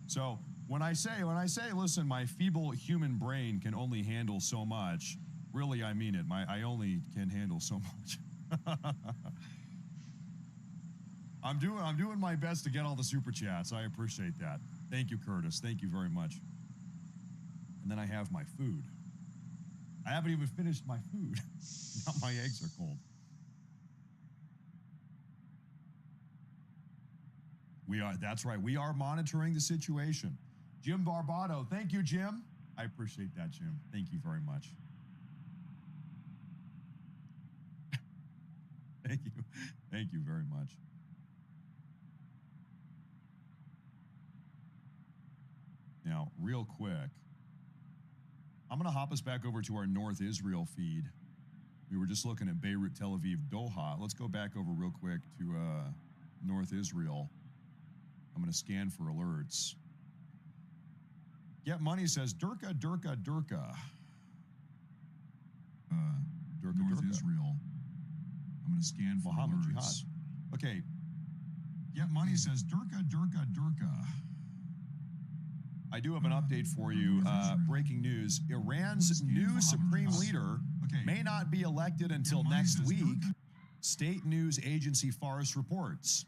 So when I say, listen, my feeble human brain can only handle so much, really, I mean it. I only can handle so much. I'm doing my best to get all the super chats. I appreciate that. Thank you, Curtis. Thank you very much. And then I have my food. I haven't even finished my food. Now my eggs are cold. That's right. We are monitoring the situation. Jim Barbado. Thank you, Jim. I appreciate that, Jim. Thank you very much. Thank you. Thank you very much. Now, real quick, I'm going to hop us back over to our North Israel feed. We were just looking at Beirut, Tel Aviv, Doha. Let's go back over real quick to North Israel. I'm going to scan for alerts. Get Money says, Durka. North Israel. I'm going to scan for Muhammad alerts. Jihad. Okay. Get Money says, Durka. I do have an update for you. Breaking news. Iran's new supreme leader may not be elected until next week. State news agency Fars reports,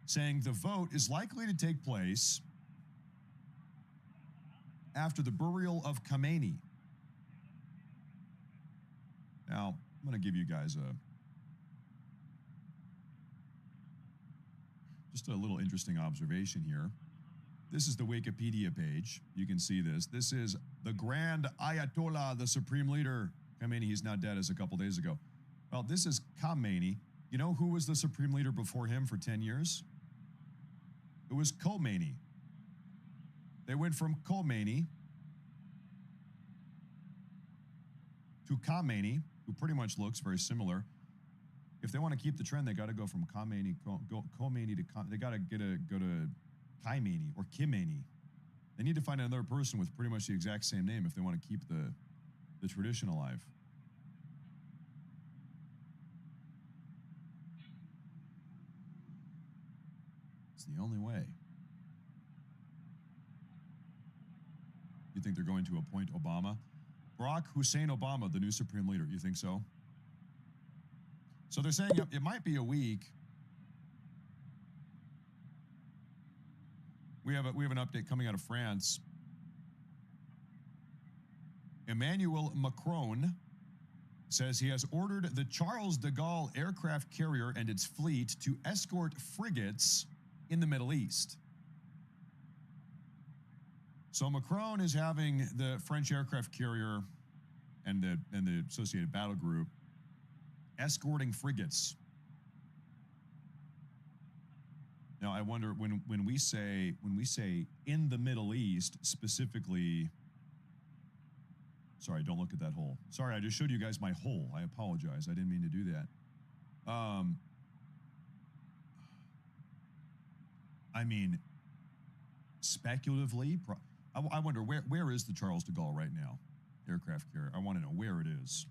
saying the vote is likely to take place after the burial of Khamenei. Now, I'm going to give you guys just a little interesting observation here. This is the Wikipedia page. You can see this. This is the Grand Ayatollah, the Supreme Leader. Khamenei, he's now dead as a couple days ago. Well, this is Khamenei. You know who was the Supreme Leader before him for 10 years? It was Khomeini. They went from Khomeini to Khamenei, who pretty much looks very similar. If they want to keep the trend, they got to go from Khomeini to they got to go to Khamenei or Khamenei. They need to find another person with pretty much the exact same name if they want to keep the tradition alive. It's the only way. You think they're going to appoint Obama? Barack Hussein Obama, the new supreme leader. You think so? So they're saying it might be a week. We have an update coming out of France. Emmanuel Macron says he has ordered the Charles de Gaulle aircraft carrier and its fleet to escort frigates in the Middle East. So Macron is having the French aircraft carrier and the associated battle group escorting frigates. Now I wonder when we say in the Middle East specifically. Sorry, don't look at that hole. Sorry, I just showed you guys my hole. I apologize. I didn't mean to do that. I mean, speculatively, I wonder where is the Charles de Gaulle right now, aircraft carrier? I want to know where it is.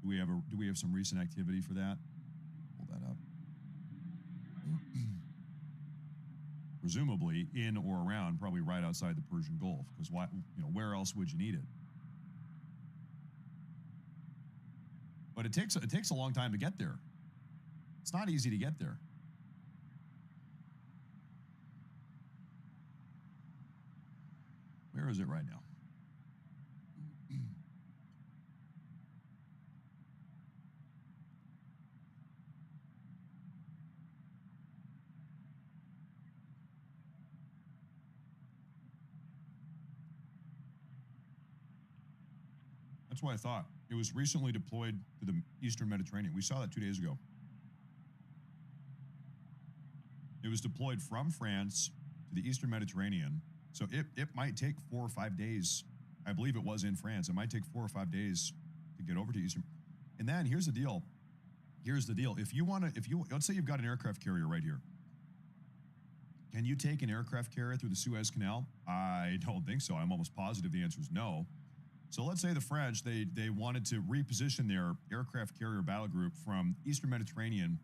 Do we have some recent activity for that? Pull that up. Presumably in or around, probably right outside the Persian Gulf, because why? Where else would you need it? But it takes a long time to get there. It's not easy to get there. Where is it right now? That's what I thought. It was recently deployed to the Eastern Mediterranean. We saw that 2 days ago. It was deployed from France to the Eastern Mediterranean. So it might take 4 or 5 days. I believe it was in France. It might take 4 or 5 days to get over to Eastern. And then here's the deal. Let's say you've got an aircraft carrier right here. Can you take an aircraft carrier through the Suez Canal? I don't think so. I'm almost positive the answer is no. So let's say the French, they wanted to reposition their aircraft carrier battle group from Eastern Mediterranean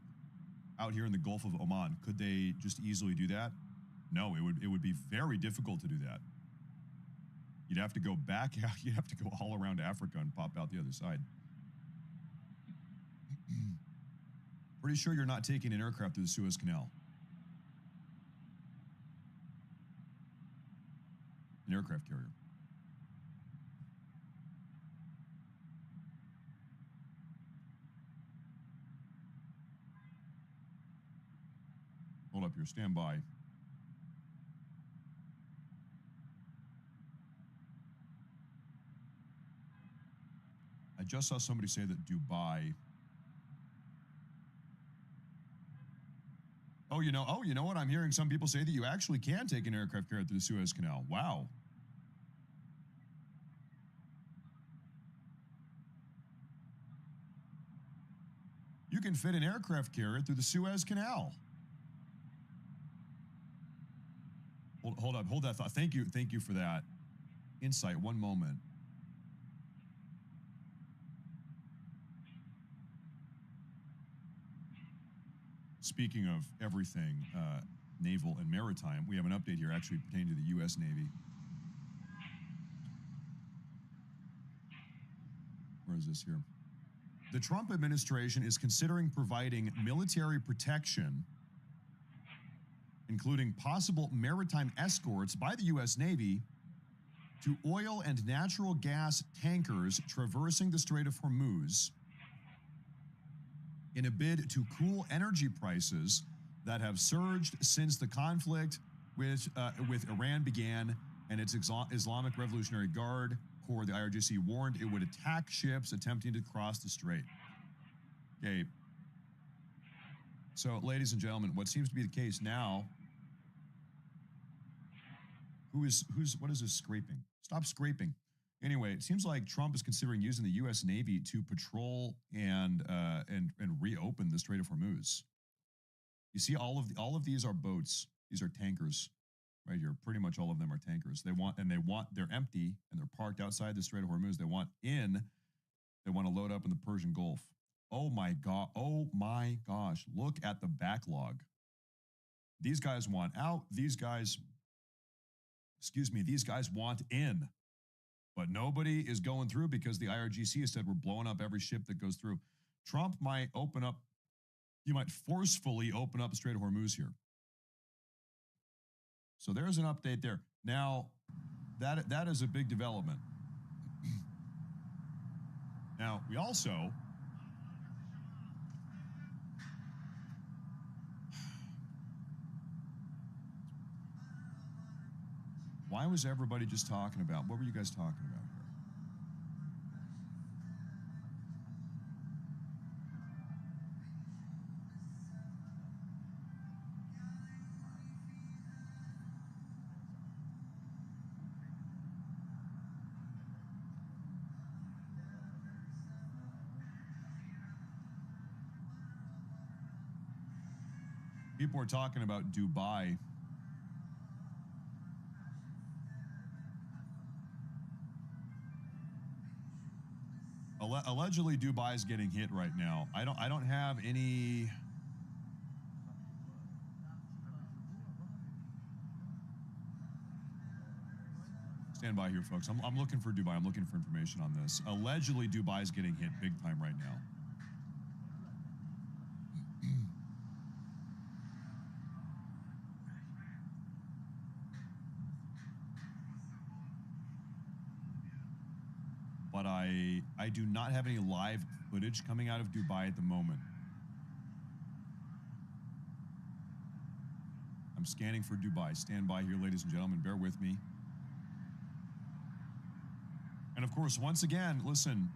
out here in the Gulf of Oman. Could they just easily do that? No, it would be very difficult to do that. You'd have to go back out. You'd have to go all around Africa and pop out the other side. Pretty sure you're not taking an aircraft through the Suez Canal. An aircraft carrier. Hold up here. Stand by. I just saw somebody say that Dubai. Oh, you know what? I'm hearing some people say that you actually can take an aircraft carrier through the Suez Canal. Wow. You can fit an aircraft carrier through the Suez Canal. Hold up, hold that thought. Thank you for that insight. One moment. Speaking of everything naval and maritime, we have an update here actually pertaining to the U.S. Navy. Where is this here? The Trump administration is considering providing military protection, including possible maritime escorts by the U.S. Navy, to oil and natural gas tankers traversing the Strait of Hormuz in a bid to cool energy prices that have surged since the conflict with Iran began, and its Islamic Revolutionary Guard Corps, the IRGC, warned it would attack ships attempting to cross the strait. Okay. So, ladies and gentlemen, what seems to be the case now, what is this scraping? Stop scraping. Anyway, it seems like Trump is considering using the U.S. Navy to patrol and reopen the Strait of Hormuz. You see, all of these are boats. These are tankers, right here. Pretty much all of them are tankers. They're empty and they're parked outside the Strait of Hormuz. They want to load up in the Persian Gulf. Oh my God! Oh my gosh! Look at the backlog. These guys want out. These guys want in. But nobody is going through because the IRGC has said we're blowing up every ship that goes through. Trump might forcefully open up the Strait of Hormuz here. So there's an update there. Now, that is a big development. Now, we also why was everybody just talking about? What were you guys talking about here? People are talking about Dubai. Allegedly, Dubai is getting hit right now. I don't have any. Stand by here, folks. I'm looking for Dubai. I'm looking for information on this. Allegedly, Dubai is getting hit big time right now. But I do not have any live footage coming out of Dubai at the moment. I'm scanning for Dubai. Stand by here, ladies and gentlemen. Bear with me. And of course, once again, listen,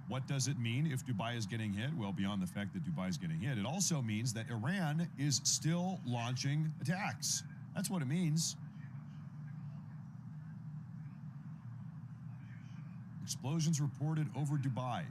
what does it mean if Dubai is getting hit? Well, beyond the fact that Dubai is getting hit, it also means that Iran is still launching attacks. That's what it means. Explosions reported over Dubai.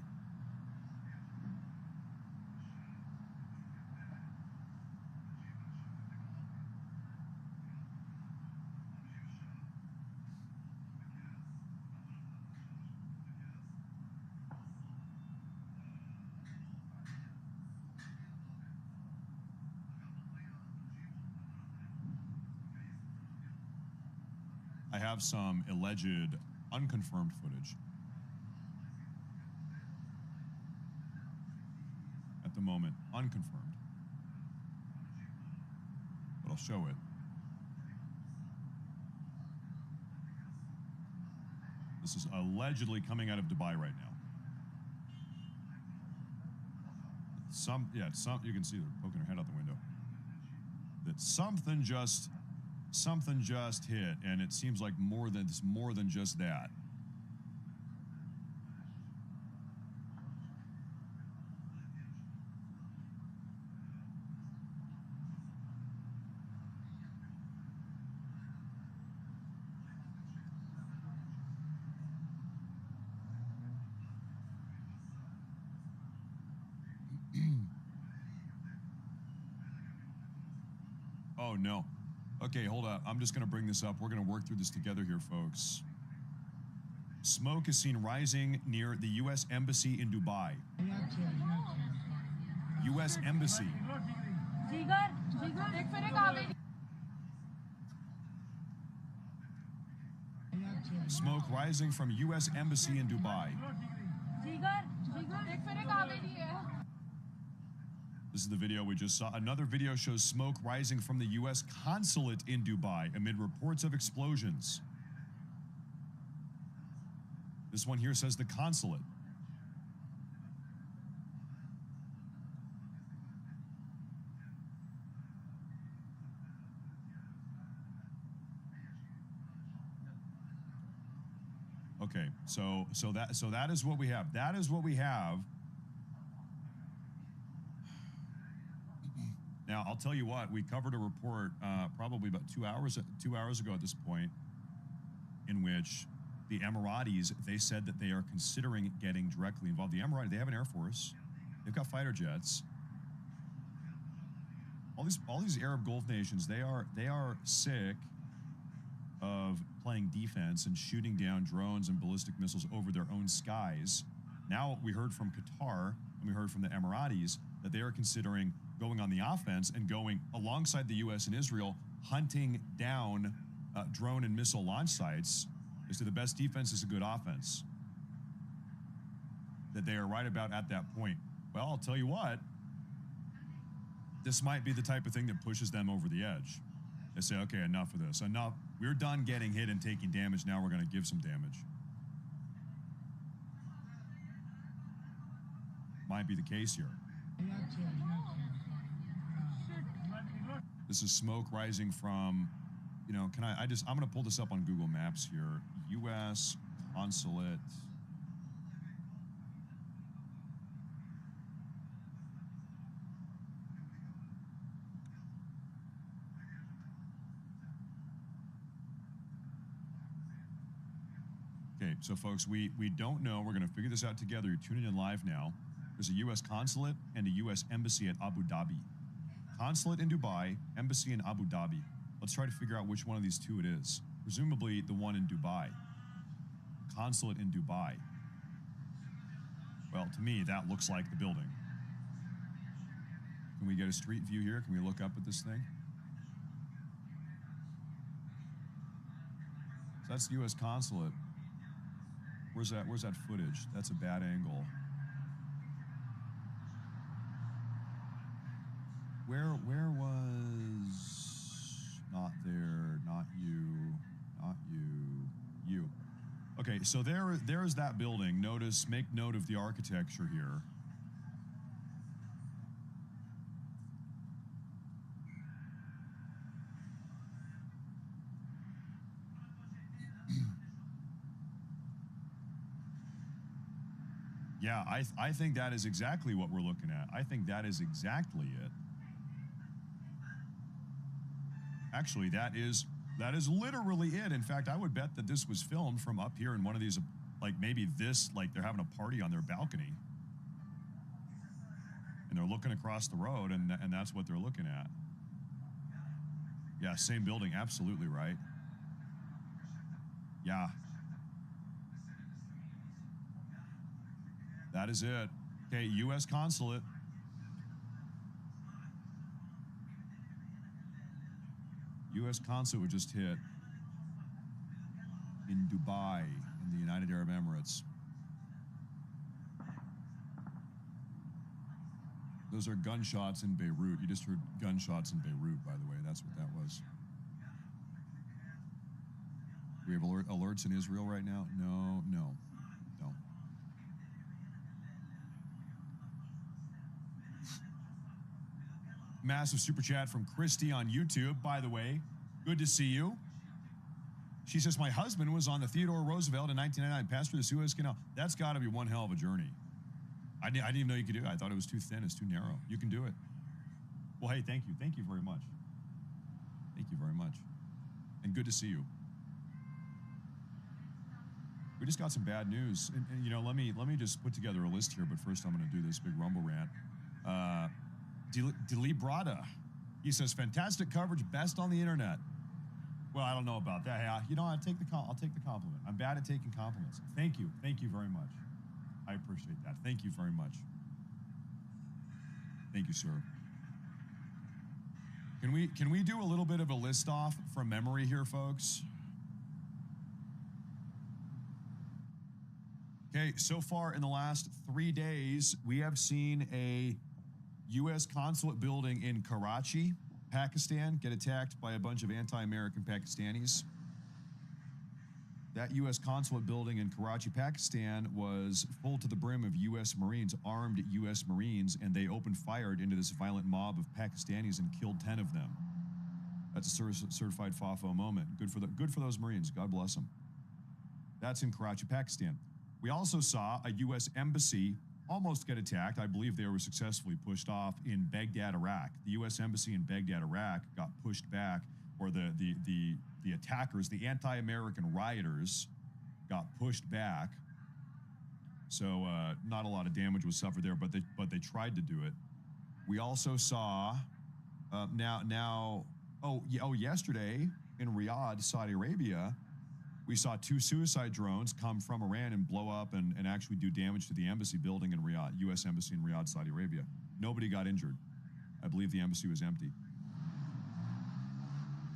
I have some alleged unconfirmed footage. At the moment, unconfirmed. But I'll show it. This is allegedly coming out of Dubai right now. You can see they're poking their head out the window. That something just hit, and it seems like more than just that. Oh, no. Okay, hold up. I'm just going to bring this up. We're going to work through this together here, folks. Smoke is seen rising near the U.S. Embassy in Dubai. U.S. Embassy. Smoke rising from U.S. Embassy in Dubai. This is the video we just saw. Another video shows smoke rising from the U.S. consulate in Dubai amid reports of explosions. This one here says the consulate. Okay, so that is what we have. That is what we have. Now, I'll tell you what, we covered a report probably about 2 hours ago at this point, in which the Emiratis, they said that they are considering getting directly involved. The Emiratis, they have an air force, they've got fighter jets. All these Arab Gulf nations, they are sick of playing defense and shooting down drones and ballistic missiles over their own skies. Now we heard from Qatar and we heard from the Emiratis that they are considering going on the offense and going alongside the U.S. and Israel, hunting down drone and missile launch sites. They say the best defense is a good offense. That they are right about at that point. Well, I'll tell you what, this might be the type of thing that pushes them over the edge. They say, okay, enough of this. Enough. We're done getting hit and taking damage. Now we're going to give some damage. Might be the case here. This is smoke rising from, I'm going to pull this up on Google Maps here. U.S. consulate. Okay, so folks, we don't know. We're going to figure this out together. You're tuning in live now. There's a U.S. consulate and a U.S. embassy at Abu Dhabi. Consulate in Dubai, embassy in Abu Dhabi. Let's try to figure out which one of these two it is. Presumably the one in Dubai. Consulate in Dubai. Well, to me, that looks like the building. Can we get a street view here? Can we look up at this thing? So that's the U.S. consulate. Where's that footage? That's a bad angle. Where was not there, not you, you. Okay, so there's that building. Make note of the architecture here. Yeah, I think that is exactly what we're looking at. I think that is exactly it. Actually, that is literally it. In fact, I would bet that this was filmed from up here in one of these, like maybe this, like they're having a party on their balcony. And they're looking across the road, and that's what they're looking at. Yeah, same building, absolutely right. Yeah. That is it. Okay, U.S. consulate. U.S. consulate would just hit. in Dubai, in the United Arab Emirates. Those are gunshots in Beirut. You just heard gunshots in Beirut, by the way. That's what that was. We have alerts in Israel right now? No. Massive super chat from Christy on YouTube, by the way. Good to see you. She says, my husband was on the Theodore Roosevelt in 1999, passed through the Suez Canal. That's got to be one hell of a journey. I didn't even know you could do it. I thought it was too thin. It's too narrow. You can do it. Well, hey, thank you. Thank you very much. Thank you very much. And good to see you. We just got some bad news. And you know, let me just put together a list here, but first I'm going to do this big rumble rant. Delibrada. He says, fantastic coverage, best on the internet. Well, I don't know about that. Hey, you know, I'll take the compliment. I'm bad at taking compliments. Thank you very much. I appreciate that. Thank you very much. Thank you, sir. Can we do a little bit of a list off from memory here, folks? Okay, so far in the last 3 days, we have seen a U.S. consulate building in Karachi, Pakistan, get attacked by a bunch of anti-American Pakistanis. That U.S. consulate building in Karachi, Pakistan was full to the brim of U.S. Marines, armed U.S. Marines, and they opened fire into this violent mob of Pakistanis and killed 10 of them. That's a certified FAFO moment. Good for those Marines. God bless them. That's in Karachi, Pakistan. We also saw a U.S. embassy almost get attacked. I believe they were successfully pushed off in Baghdad, Iraq. The U.S. embassy in Baghdad, Iraq got pushed back, or the attackers, the anti-American rioters, got pushed back. So not a lot of damage was suffered there, but they tried to do it. We also saw yesterday in Riyadh, Saudi Arabia, we saw 2 suicide drones come from Iran and blow up and actually do damage to the embassy building in Riyadh, U.S. embassy in Riyadh, Saudi Arabia. Nobody got injured. I believe the embassy was empty.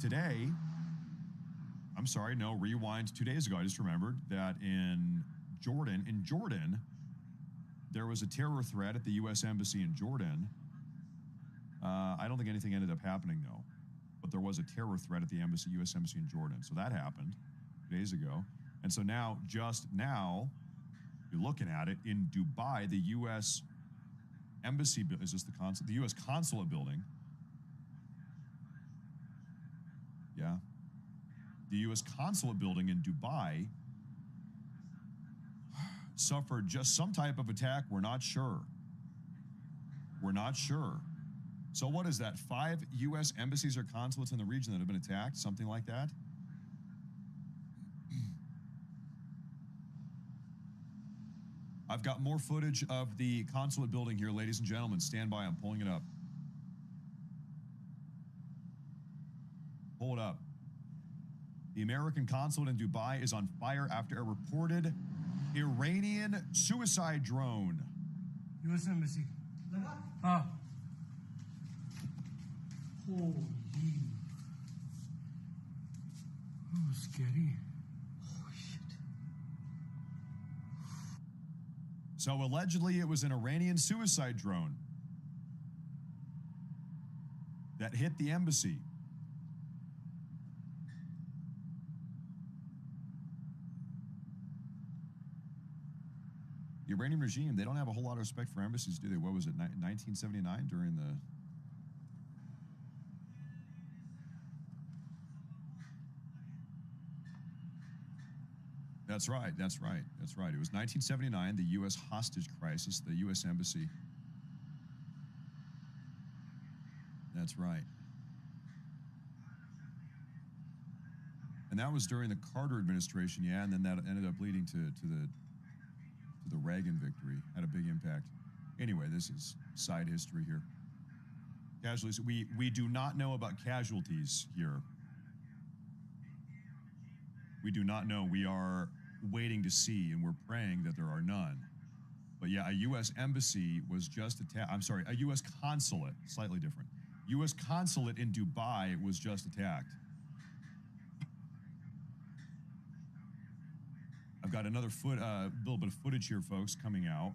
Today, rewind 2 days ago, I just remembered that in Jordan, there was a terror threat at the U.S. embassy in Jordan. I don't think anything ended up happening, though. But there was a terror threat at the embassy, U.S. embassy in Jordan. So that happened days ago. And so now, just now, you're looking at it in Dubai, the U.S. embassy, is this the consulate? The U.S. consulate building. Yeah. The U.S. consulate building in Dubai suffered just some type of attack. We're not sure. So what is that? 5 U.S. embassies or consulates in the region that have been attacked? Something like that? I've got more footage of the consulate building here, ladies and gentlemen. Stand by, I'm pulling it up. Pull it up. The American consulate in Dubai is on fire after a reported Iranian suicide drone. U.S. Embassy. Ah. Holy. That was scary. So allegedly it was an Iranian suicide drone that hit the embassy. The Iranian regime, they don't have a whole lot of respect for embassies, do they? What was it, 1979 during the... That's right. It was 1979, the U.S. hostage crisis, the U.S. embassy. That's right. And that was during the Carter administration, yeah, and then that ended up leading to the Reagan victory. Had a big impact. Anyway, this is side history here. Casualties. We do not know about casualties here. We do not know. We are waiting to see, and we're praying that there are none. But yeah, a U.S. embassy was just attacked. I'm sorry, a U.S. consulate, slightly different. U.S. consulate in Dubai was just attacked. I've got another little bit of footage here, folks, coming out.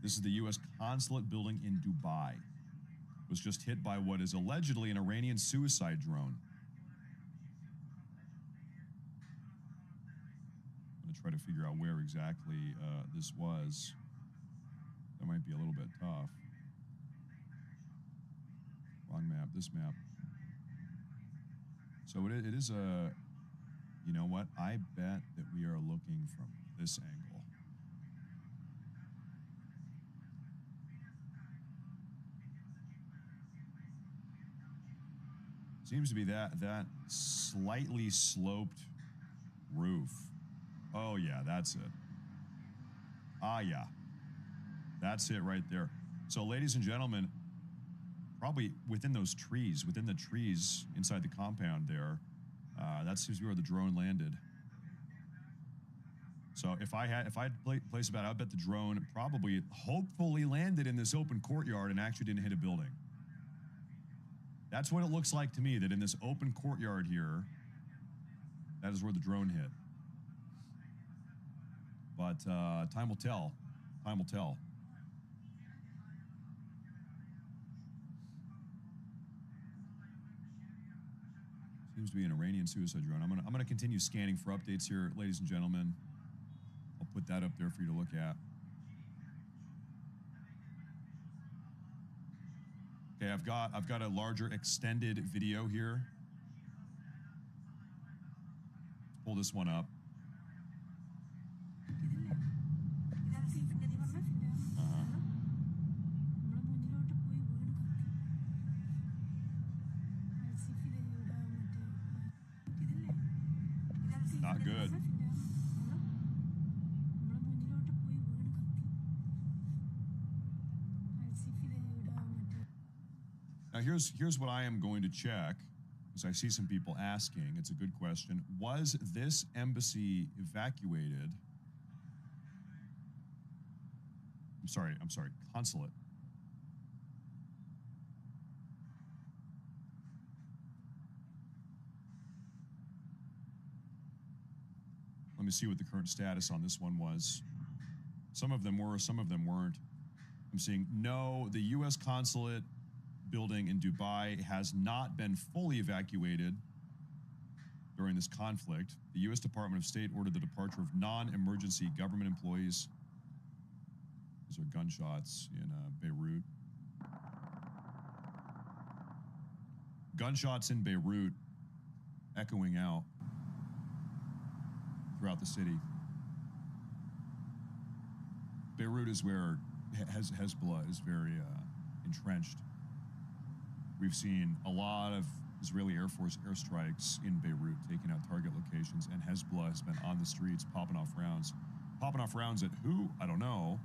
This is the U.S. consulate building in Dubai. It was just hit by what is allegedly an Iranian suicide drone. I'm going to try to figure out where exactly this was. That might be a little bit tough. Wrong map, this map. So it is a, you know what? I bet that we are looking from this angle. Seems to be that slightly sloped roof. Oh yeah, that's it. Ah yeah, that's it right there. So ladies and gentlemen, probably within those trees, within the trees inside the compound there, that seems to be where the drone landed. So if I had placed a bet, I would bet the drone probably, hopefully landed in this open courtyard and actually didn't hit a building. That's what it looks like to me, that in this open courtyard here, that is where the drone hit. But time will tell. Time will tell. Seems to be an Iranian suicide drone. I'm gonna continue scanning for updates here, ladies and gentlemen. I'll put that up there for you to look at. Okay, I've got a larger extended video here. Let's pull this one up. Not good. Now here's what I am going to check, because I see some people asking. It's a good question. Was this embassy evacuated? I'm sorry, consulate. Let me see what the current status on this one was. Some of them were, some of them weren't. I'm seeing no, the U.S. consulate building in Dubai has not been fully evacuated during this conflict. The U.S. Department of State ordered the departure of non-emergency government employees. These are gunshots in Beirut. Gunshots in Beirut echoing out throughout the city. Beirut is where Hezbollah is very entrenched. We've seen a lot of Israeli Air Force airstrikes in Beirut, taking out target locations, and Hezbollah has been on the streets popping off rounds. Popping off rounds at who? I don't know.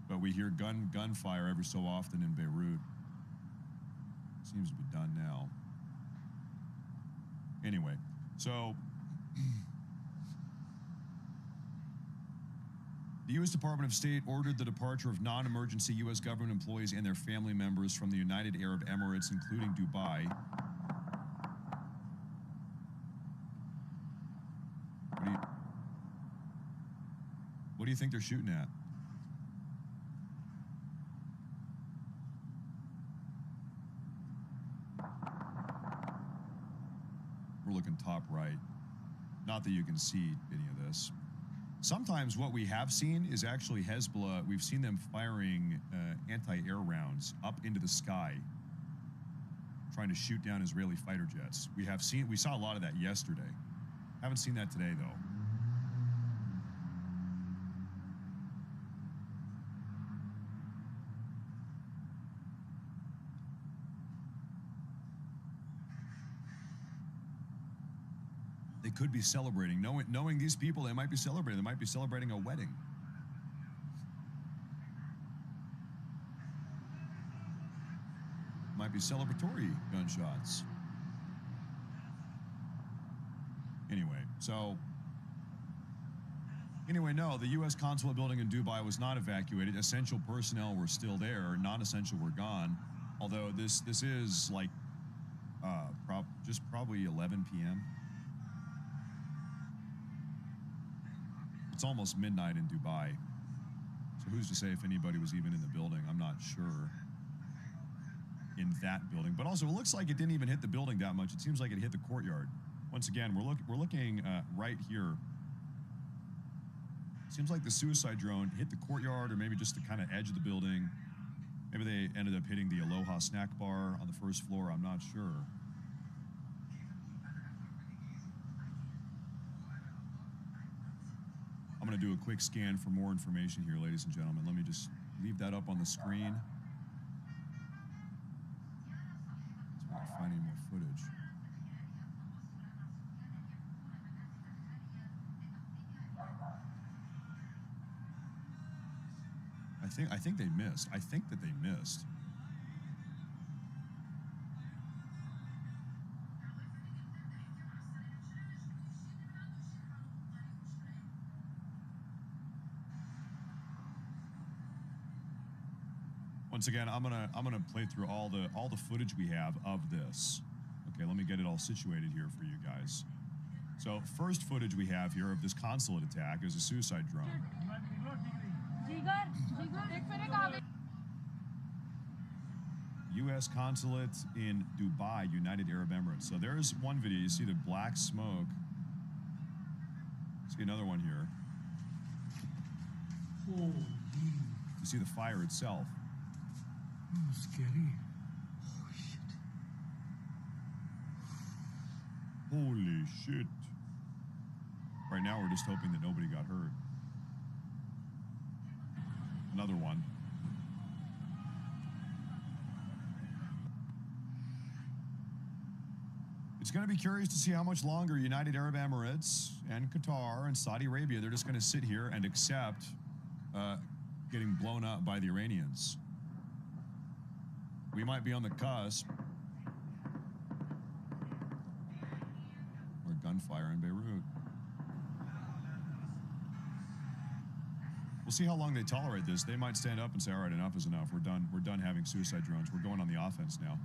But we hear gunfire every so often in Beirut. Seems to be done now. Anyway, so the U.S. Department of State ordered the departure of non-emergency U.S. government employees and their family members from the United Arab Emirates, including Dubai. What do you think they're shooting at? We're looking top right. Not that you can see any of this. Sometimes what we have seen is actually Hezbollah. We've seen them firing anti-air rounds up into the sky, trying to shoot down Israeli fighter jets. We saw a lot of that yesterday. Haven't seen that today, though. They could be celebrating. Knowing these people, they might be celebrating. They might be celebrating a wedding. Might be celebratory gunshots. Anyway, no, the U.S. consulate building in Dubai was not evacuated. Essential personnel were still there. Non-essential were gone. Although this is like Probably 11 p.m. It's almost midnight in Dubai. So who's to say if anybody was even in the building? I'm not sure. In that building, but also it looks like it didn't even hit the building that much. It seems like it hit the courtyard. Once again, we're looking right here. Seems like the suicide drone hit the courtyard or maybe just the kind of edge of the building. Maybe they ended up hitting the Aloha snack bar on the first floor. I'm not sure. I'm going to do a quick scan for more information here, ladies and gentlemen. Let me just leave that up on the screen. See if I can find any more footage. I think they missed. I think that they missed. Once again, I'm gonna play through all the footage we have of this. Okay, let me get it all situated here for you guys. So first footage we have here of this consulate attack is a suicide drone. U.S. consulate in Dubai, United Arab Emirates. So there's one video. You see the black smoke. See another one here. Holy. You see the fire itself. Oh, scary. Oh, shit. Holy shit. Right now, we're just hoping that nobody got hurt. Another one. It's going to be curious to see how much longer United Arab Emirates and Qatar and Saudi Arabia, they're just going to sit here and accept getting blown up by the Iranians. We might be on the cusp. Or gunfire in Beirut. We'll see how long they tolerate this. They might stand up and say, all right, enough is enough. We're done having suicide drones. We're going on the offense now.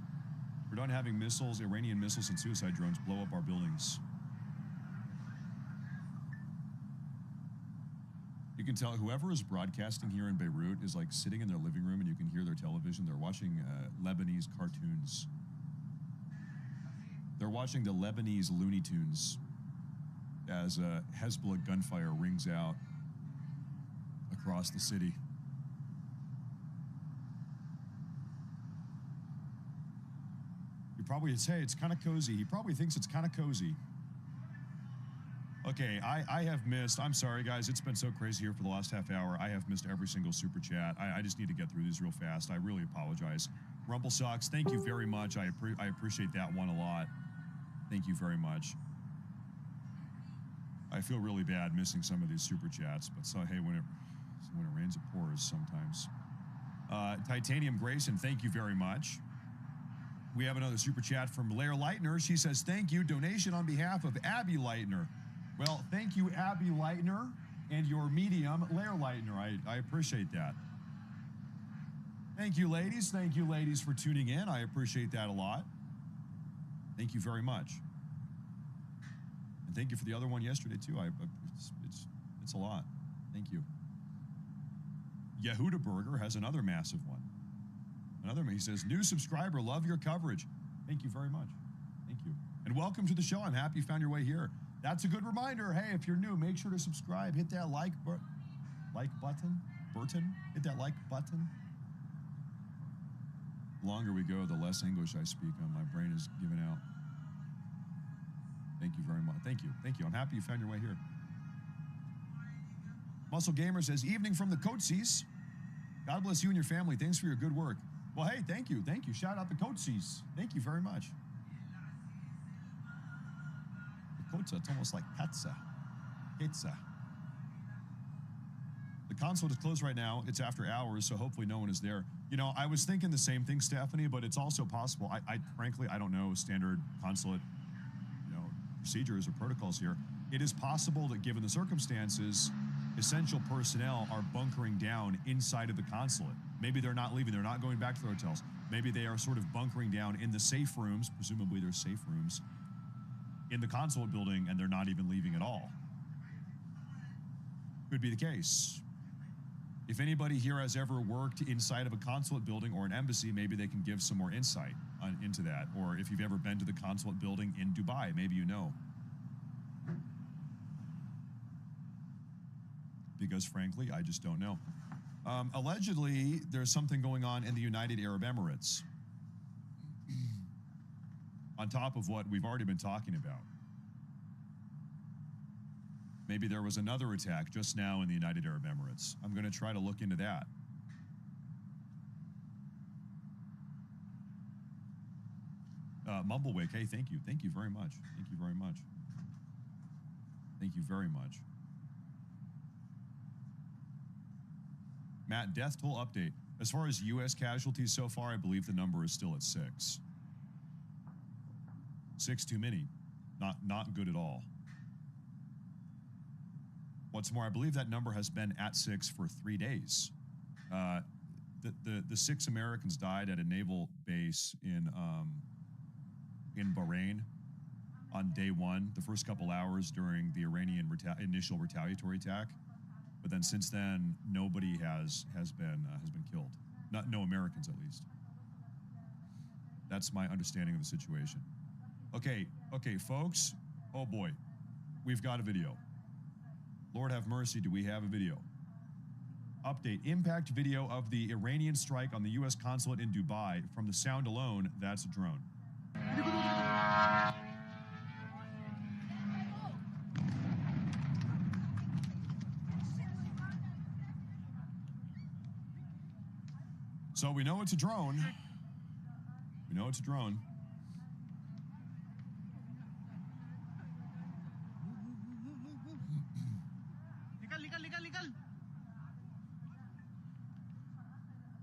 We're done having missiles, Iranian missiles and suicide drones blow up our buildings. You can tell whoever is broadcasting here in Beirut is like sitting in their living room and you can hear their television. They're watching Lebanese cartoons. They're watching the Lebanese Looney Tunes as Hezbollah gunfire rings out across the city. You probably say it's kind of cozy. He probably thinks it's kind of cozy. Okay, I have missed. I'm sorry, guys. It's been so crazy here for the last half hour. I have missed every single super chat. I just need to get through these real fast. I really apologize. Rumble Socks, thank you very much. I appreciate that one a lot. Thank you very much. I feel really bad missing some of these super chats, but so hey, when it rains, it pours sometimes. Titanium Grayson, thank you very much. We have another super chat from Blair Leitner. She says, thank you. Donation on behalf of Abby Leitner. Well, thank you, Abby Leitner, and your medium, Blair Leitner. I appreciate that. Thank you, ladies. Thank you, ladies, for tuning in. I appreciate that a lot. Thank you very much. And thank you for the other one yesterday, too. It's a lot. Thank you. Yehuda Burger has another massive one. He says, new subscriber, love your coverage. Thank you very much. Thank you. And welcome to the show. I'm happy you found your way here. That's a good reminder. Hey, if you're new, make sure to subscribe. Hit that like button. Hit that like button. The longer we go, the less English I speak. My brain is giving out. Thank you very much. Thank you. Thank you. I'm happy you found your way here. Muscle Gamer says, evening from the Coatsies. God bless you and your family. Thanks for your good work. Well, hey, thank you. Thank you. Shout out the Coatsies. Thank you very much. The Kotza, it's almost like pizza. Pizza. The consulate is closed right now. It's after hours, so hopefully no one is there. You know, I was thinking the same thing, Stephanie, but it's also possible. Frankly, I don't know standard consulate, procedures or protocols here. It is possible that given the circumstances, essential personnel are bunkering down inside of the consulate. Maybe they're not leaving. They're not going back to their hotels. Maybe they are sort of bunkering down in the safe rooms, presumably they're safe rooms, in the consulate building, and they're not even leaving at all. Could be the case. If anybody here has ever worked inside of a consulate building or an embassy, maybe they can give some more insight into that. Or if you've ever been to the consulate building in Dubai, maybe you know. Because frankly, I just don't know. Allegedly, there's something going on in the United Arab Emirates. On top of what we've already been talking about. Maybe there was another attack just now in the United Arab Emirates. I'm going to try to look into that. Mumblewick, hey, thank you. Thank you very much. Thank you very much. Thank you very much. Matt, death toll update. As far as U.S. casualties so far, I believe the number is still at 6. 6 too many. Not good at all. What's more, I believe that number has been at 6 for 3 days. The 6 Americans died at a naval base in Bahrain on day 1, the first couple hours during the Iranian initial retaliatory attack. But then since then, nobody has been killed. No Americans, at least. That's my understanding of the situation. Okay, folks. Oh boy, we've got a video. Lord have mercy, do we have a video? Update, impact video of the Iranian strike on the U.S. consulate in Dubai. From the sound alone, that's a drone. So we know it's a drone. We know it's a drone.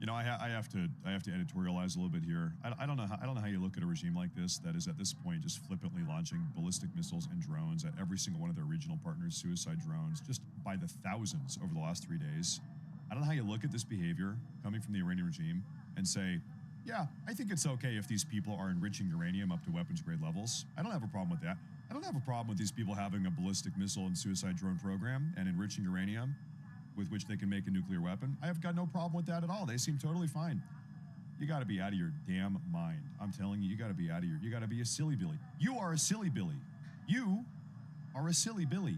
You know, I have to editorialize a little bit here. I don't know how you look at a regime like this that is at this point just flippantly launching ballistic missiles and drones at every single one of their regional partners, suicide drones, just by the thousands over the last 3 days. I don't know how you look at this behavior coming from the Iranian regime and say, yeah, I think it's okay if these people are enriching uranium up to weapons grade levels. I don't have a problem with that. I don't have a problem with these people having a ballistic missile and suicide drone program and enriching uranium with which they can make a nuclear weapon. I have got no problem with that at all. They seem totally fine. You got to be out of your damn mind. I'm telling you, you got to be out of you got to be a silly Billy. You are a silly Billy. You are a silly Billy.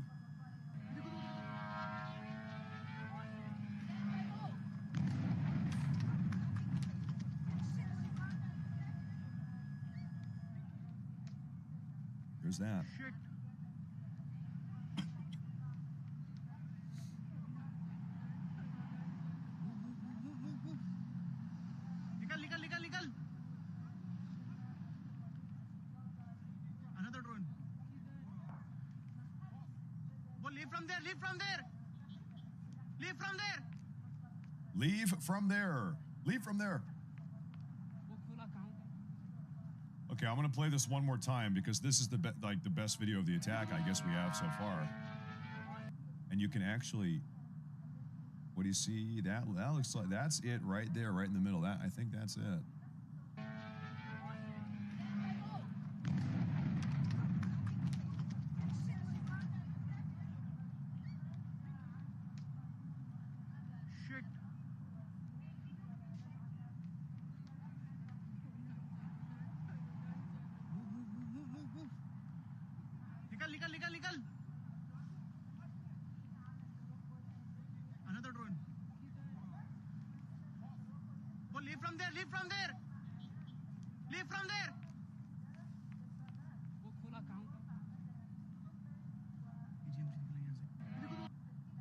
There's that. Shit. Legal. Another drone. Well, leave from there. Leave from there. Okay, I'm gonna play this one more time because this is the best video of the attack I guess we have so far. And you can actually, what do you see? That looks like that's it right there, right in the middle. I think that's it. Legal. Another drone. Well, leave from there.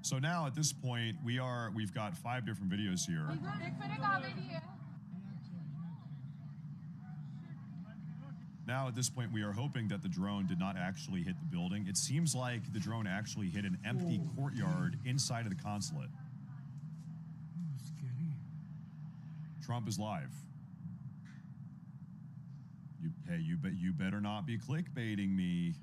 So now at this point, we've got 5 different videos here. Now, at this point, we are hoping that the drone did not actually hit the building. It seems like the drone actually hit an empty courtyard inside of the consulate. Scary. Trump is live. You better not be clickbaiting me.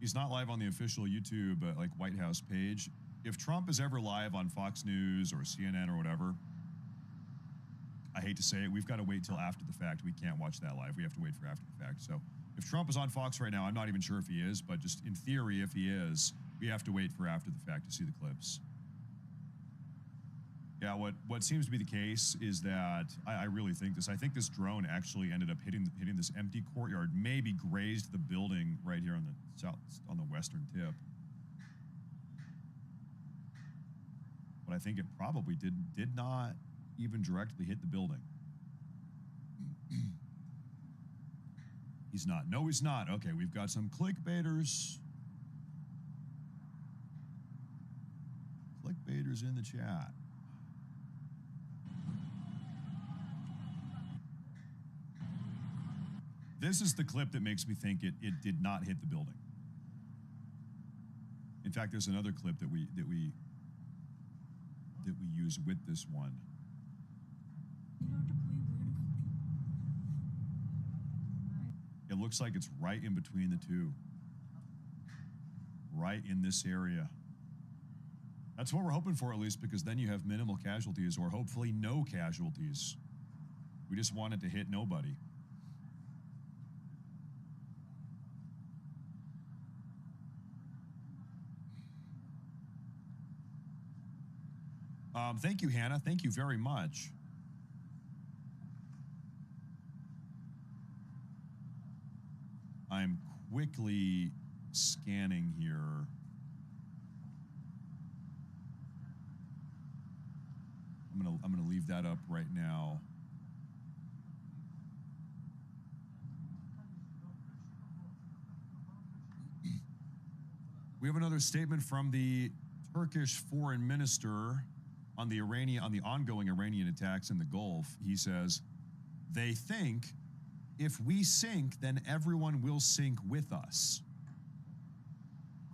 He's not live on the official YouTube White House page. if Trump is ever live on Fox News or CNN or whatever, I hate to say it, we've got to wait till after the fact. We can't watch that live. We have to wait for after the fact. So if Trump is on Fox right now, I'm not even sure if he is, but just in theory, if he is, we have to wait for after the fact to see the clips. Yeah, what seems to be the case is that I really think this. I think this drone actually ended up hitting this empty courtyard, maybe grazed the building right here on the south, on the western tip. But I think it probably did not even directly hit the building. He's not. No, he's not. Okay, we've got some clickbaiters. Clickbaiters in the chat. This is the clip that makes me think it did not hit the building. In fact, there's another clip that we use with this one. It looks like it's right in between the two. Right in this area. That's what we're hoping for, at least, because then you have minimal casualties, or hopefully no casualties. We just want it to hit nobody. Thank you, Hannah. Thank you very much. I'm quickly scanning here. I'm gonna leave that up right now. We have another statement from the Turkish foreign minister on the ongoing Iranian attacks in the Gulf. He says, they think if we sink, then everyone will sink with us.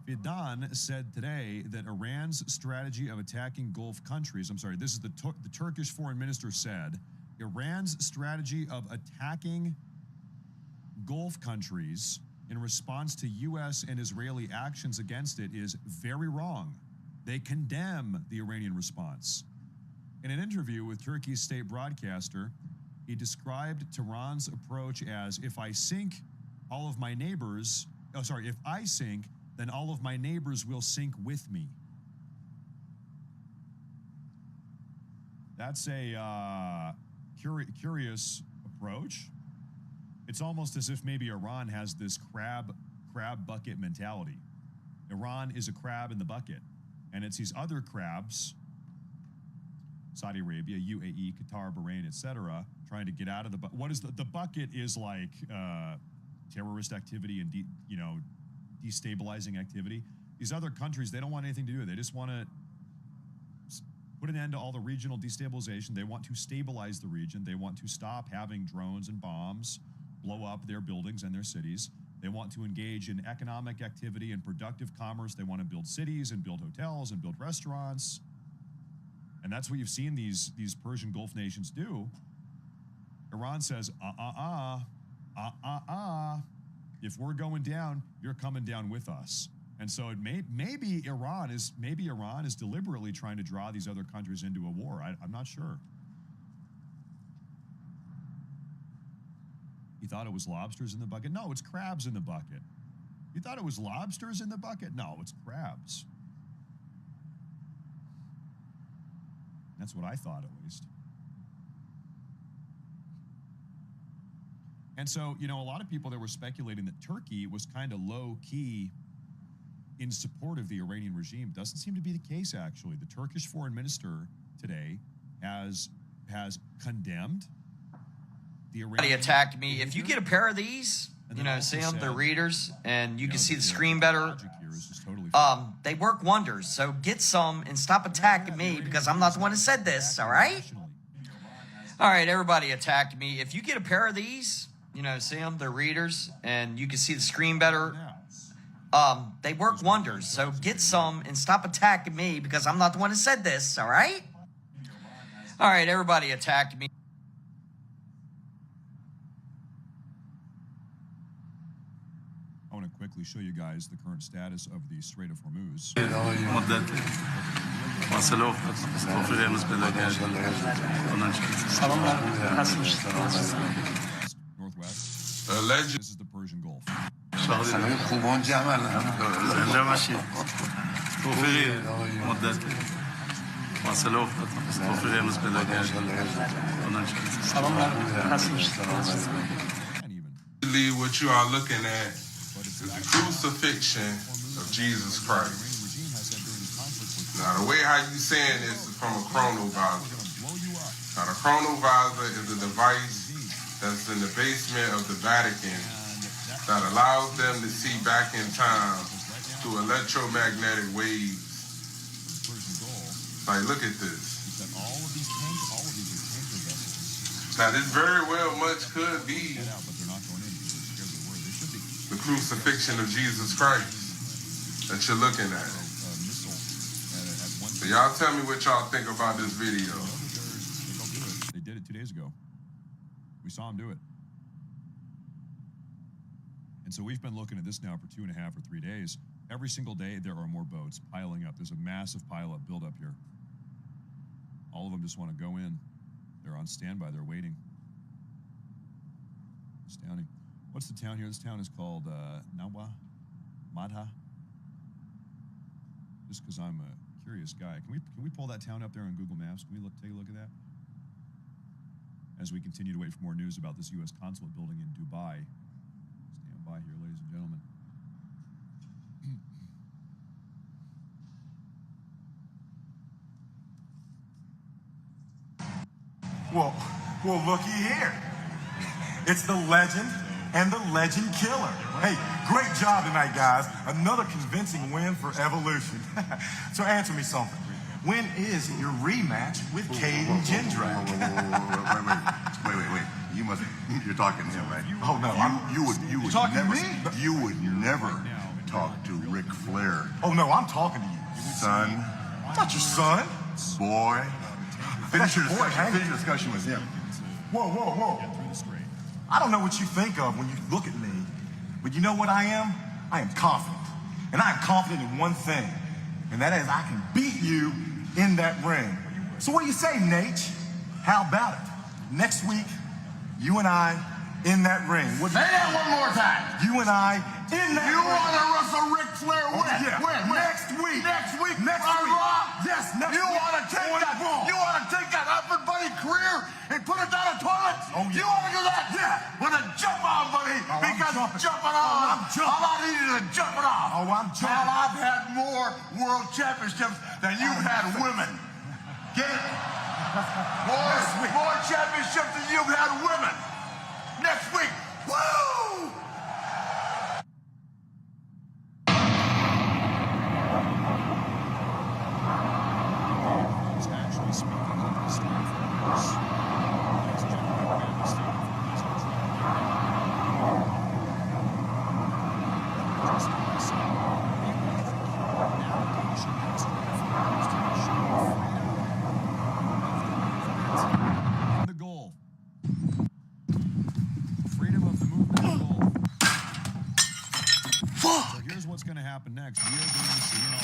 Fidan said today that Iran's strategy of attacking Gulf countries, this is the Turkish foreign minister said, Iran's strategy of attacking Gulf countries in response to U.S. and Israeli actions against it is very wrong. They condemn the Iranian response. In an interview with Turkey's state broadcaster, he described Tehran's approach as, if I sink, then all of my neighbors will sink with me. That's a curious approach. It's almost as if maybe Iran has this crab bucket mentality. Iran is a crab in the bucket. And it's these other crabs, Saudi Arabia, UAE, Qatar, Bahrain, etc., trying to get out of the bucket. What is the bucket is like terrorist activity and destabilizing activity. These other countries, they don't want anything to do with it. They just want to put an end to all the regional destabilization. They want to stabilize the region. They want to stop having drones and bombs blow up their buildings and their cities. They want to engage in economic activity and productive commerce. They want to build cities and build hotels and build restaurants. And that's what you've seen these Persian Gulf nations do. Iran says, if we're going down, you're coming down with us. And so maybe Iran is deliberately trying to draw these other countries into a war. I'm not sure. You thought it was lobsters in the bucket? No, it's crabs in the bucket. You thought it was lobsters in the bucket? No, it's crabs. That's what I thought, at least. And so, a lot of people that were speculating that Turkey was kind of low-key in support of the Iranian regime. Doesn't seem to be the case, actually. The Turkish foreign minister today has condemned the Iranian attacked me. If you get a pair of these, see them, they're readers, and you can see the screen better. They work wonders. So get some and stop attacking me, because I'm not the one who said this, all right? All right, everybody attacked me. If you get a pair of these, see them, they're readers, and you can see the screen better. They work wonders. So get some and stop attacking me, because I'm not the one who said this, all right? All right, everybody attacked me. quickly show you guys the current status of the Strait of Hormuz. Northwest. Alleged. This is the Persian Gulf. What you are looking at is the crucifixion of Jesus Christ. Now, the way how you saying this is from a chronovisor. Now, the chronovisor is a device that's in the basement of the Vatican that allows them to see back in time through electromagnetic waves. Like, look at this. Now, this very well much could be the crucifixion of Jesus Christ that you're looking at. So y'all tell me what y'all think about this video. They did it 2 days ago. We saw them do it. And so we've been looking at this now for 2.5 or 3 days. Every single day there are more boats piling up. There's a massive pile up build up here. All of them just want to go in. They're on standby. They're waiting. Astounding. What's the town here? This town is called Nawa Madha. Just because I'm a curious guy. Can we pull that town up there on Google Maps? Can we take a look at that? As we continue to wait for more news about this U.S. consulate building in Dubai. Stand by here, ladies and gentlemen. Well, looky here. It's the legend and the legend killer. Hey, great job tonight, guys. Another convincing win for Evolution. So answer me something. When is your rematch with Cade and Jindrak? Wait. You're talking to him, right? Oh no, you would talking never, to me? You would never talk to Ric Flair. Oh no, I'm talking to you. Son. I'm not your son. Boy. That's Finish your boy, discussion. Finish your discussion with him. Whoa. I don't know what you think of when you look at me, but you know what I am? I am confident. And I am confident in one thing, and that is I can beat you in that ring. So what do you say, Nate? How about it? Next week, you and I in that ring. Say that one more time. You and I in that ring. You want to wrestle Ric Flair when? Yeah. When? Next week. Next week? Next on week. Raw? Yes, next you week. Want to take that? Raw. You want to take that everybody career and put it down a toilet? Oh, yeah. You want to do that? Yeah. With a jump on, buddy. Oh, I'm because jumping. jumping on. Oh, I'm jumping. All I need is a jumping off. Oh, I'm jumping. Hell, I've had more world championships than you've had women. Get it? More championships than you've had women. Next week. Woo! He's actually speaking of the state of Hormuz. Ladies and gentlemen, we're at the state of Hormuz. Just like I said, navigation has been used to ensure freedom of the Gulf. Freedom of the movement in the Gulf. So here's what's going to happen next. We are going to see in all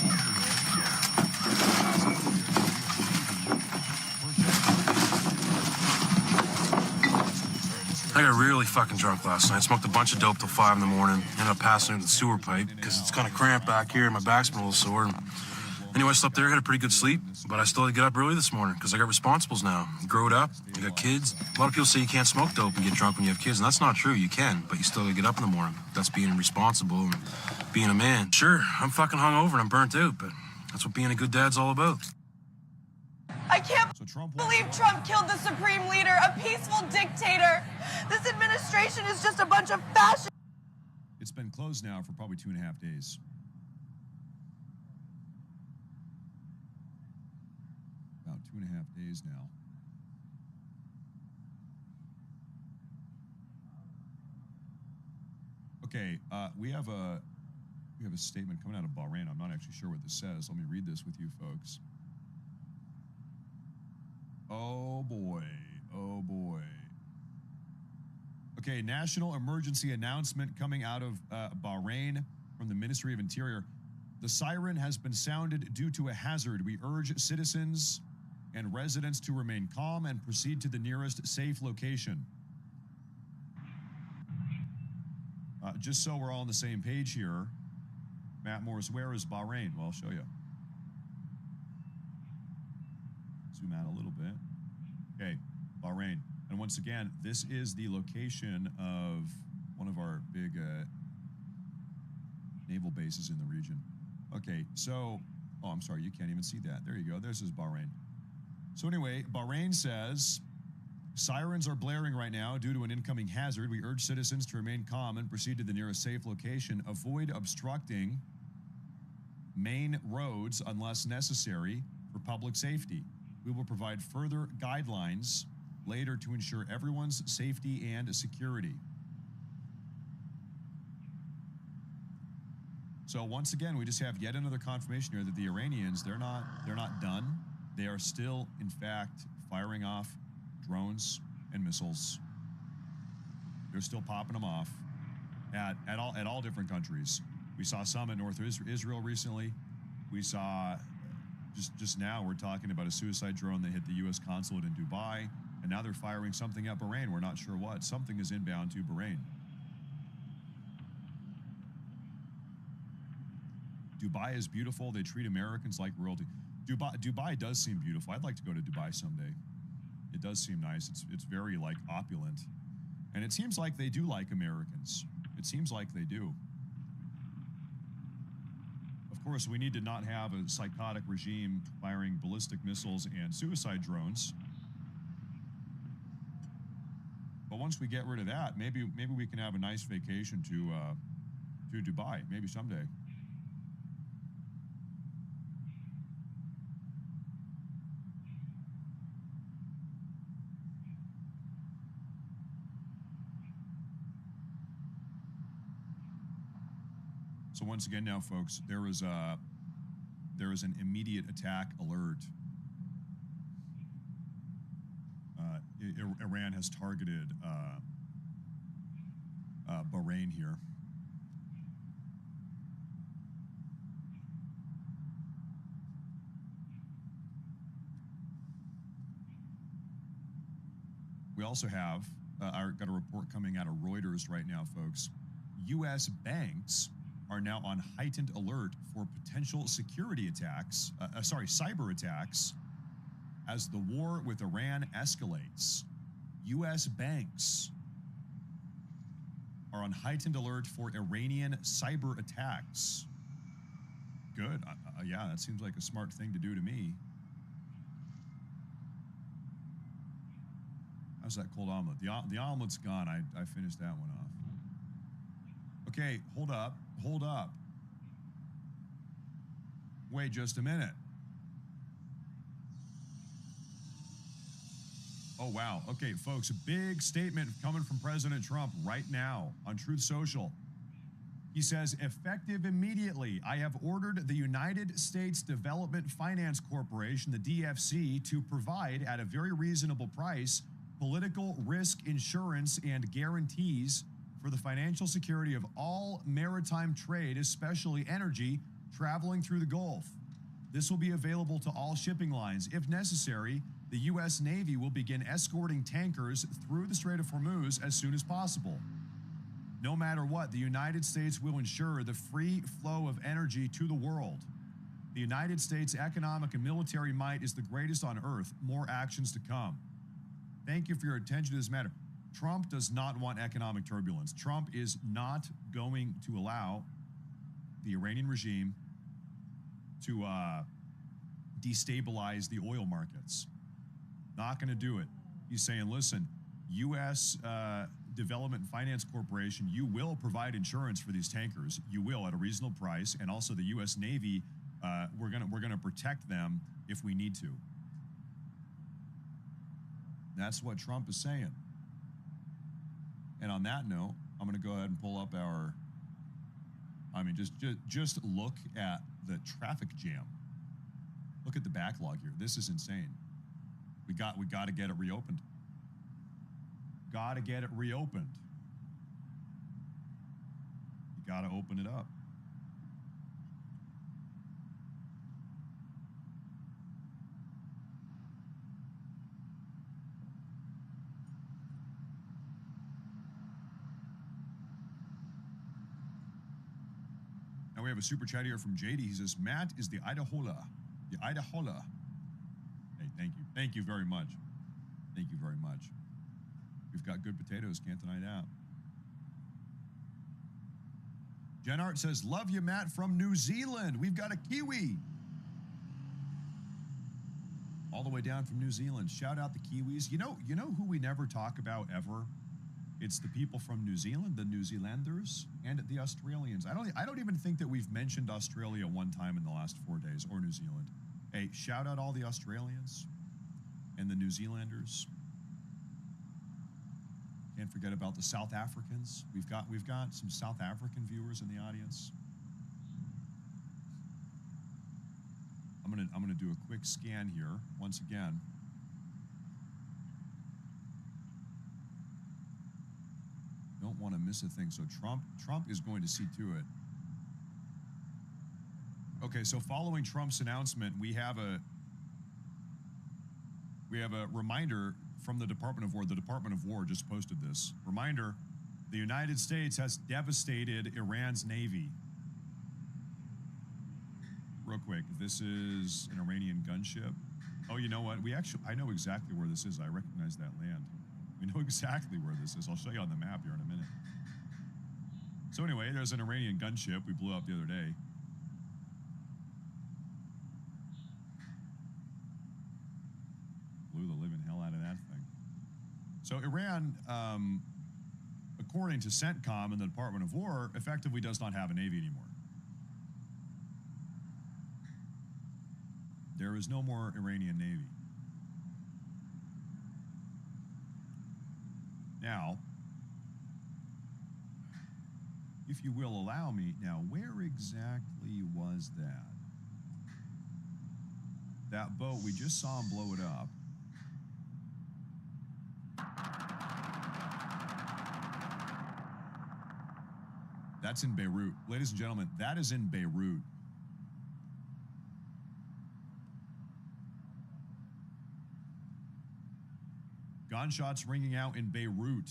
I got really fucking drunk last night. Smoked a bunch of dope till 5 in the morning. Ended up passing into the sewer pipe because it's kind of cramped back here and my back's been a little sore. And anyway, I slept there, had a pretty good sleep, but I still had to get up early this morning because I got responsibles now. I growed up, I got kids. A lot of people say you can't smoke dope and get drunk when you have kids, and that's not true. You can, but you still gotta get up in the morning. That's being responsible and being a man. Sure, I'm fucking hungover and I'm burnt out, but that's what being a good dad's all about. I can't believe Trump killed the supreme leader, a peaceful dictator. This administration is just a bunch of fascists. It's been closed now for probably 2.5 days. About 2.5 days now. Okay, we have a statement coming out of Bahrain. I'm not actually sure what this says. Let me read this with you folks. Oh boy. Oh boy. Okay, national emergency announcement coming out of Bahrain. from the Ministry of Interior. The siren has been sounded due to a hazard. We urge citizens and residents to remain calm and proceed to the nearest safe location. Just so we're all on the same page here, Matt Morris, where is Bahrain? Well, I'll show you. Zoom out a little bit. Okay, Bahrain. And once again, this is the location of one of our big naval bases in the region. Okay, so, oh, I'm sorry, you can't even see that. There you go. This is Bahrain. So anyway, Bahrain says, sirens are blaring right now due to an incoming hazard. We urge citizens to remain calm and proceed to the nearest safe location. Avoid obstructing main roads unless necessary for public safety. We will provide further guidelines later to ensure everyone's safety and security. So once again, we just have yet another confirmation here that the Iranians, they're not done. They are still, in fact, firing off drones and missiles. They're still popping them off at all different countries. We saw some in North Israel recently. We saw just now we're talking about a suicide drone that hit the U.S. consulate in Dubai, and now they're firing something at Bahrain. We're not sure what. Something is inbound to Bahrain. Dubai is beautiful. They treat Americans like royalty. Dubai does seem beautiful. I'd like to go to Dubai someday. It does seem nice. It's very like opulent, and it seems like they do like Americans. It seems like they do. Of course, we need to not have a psychotic regime firing ballistic missiles and suicide drones. But once we get rid of that, maybe we can have a nice vacation to Dubai. Maybe someday. So once again now, folks, there is an immediate attack alert. Iran has targeted Bahrain here. We also have got a report coming out of Reuters right now, folks. U.S. banks are now on heightened alert for potential security attacks, cyber attacks, as the war with Iran escalates. U.S. banks are on heightened alert for Iranian cyber attacks. Good. Yeah, that seems like a smart thing to do to me. How's that cold omelet? The omelet's gone. I finished that one off. Okay, hold up. Wait just a minute. Oh, wow. Okay, folks, a big statement coming from President Trump right now on Truth Social. He says, effective immediately, I have ordered the United States Development Finance Corporation, the DFC, to provide at a very reasonable price political risk insurance and guarantees for the financial security of all maritime trade, especially energy, traveling through the Gulf. This will be available to all shipping lines. If necessary, the U.S. Navy will begin escorting tankers through the Strait of Hormuz as soon as possible. No matter what, the United States will ensure the free flow of energy to the world. The United States' economic and military might is the greatest on earth. More actions to come. Thank you for your attention to this matter. Trump does not want economic turbulence. Trump is not going to allow the Iranian regime to destabilize the oil markets. Not going to do it. He's saying, listen, U.S. Development Finance Corporation, you will provide insurance for these tankers. You will at a reasonable price, and also the U.S. Navy, we're gonna protect them if we need to. That's what Trump is saying. And on that note, I'm going to go ahead and pull up our. I mean, just look at the traffic jam. Look at the backlog here. This is insane. We got to get it reopened. Got to get it reopened. You got to open it up. we have a super chat here from JD. He says, Matt is the Idahola. The Idahola. Hey, thank you. Thank you very much. Thank you very much. We've got good potatoes, can't deny that. Jen Art says, love you, Matt, from New Zealand. We've got a Kiwi. All the way down from New Zealand. Shout out the Kiwis. You know who we never talk about ever? It's the people from New Zealand, the New Zealanders, and the Australians. I don't even think that we've mentioned Australia one time in the last 4 days, or New Zealand. Hey, shout out all the Australians and the New Zealanders. Can't forget about the South Africans. We've got some South African viewers in the audience. I'm gonna do a quick scan here once again. Don't want to miss a thing. So Trump is going to see to it. Okay, so following Trump's announcement, we have a reminder from the Department of War. The Department of War just posted this. Reminder, the United States has devastated Iran's navy. Real quick, this is an Iranian gunship. Oh, you know what? I know exactly where this is. I recognize that land. We know exactly where this is. I'll show you on the map here in a minute. So anyway, there's an Iranian gunship we blew up the other day. Blew the living hell out of that thing. So Iran, according to CENTCOM and the Department of War, effectively does not have a navy anymore. There is no more Iranian navy. Now, if you will allow me, now where exactly was that? That boat, we just saw him blow it up. That's in Beirut. Ladies and gentlemen, that is in Beirut. Gunshots ringing out in Beirut.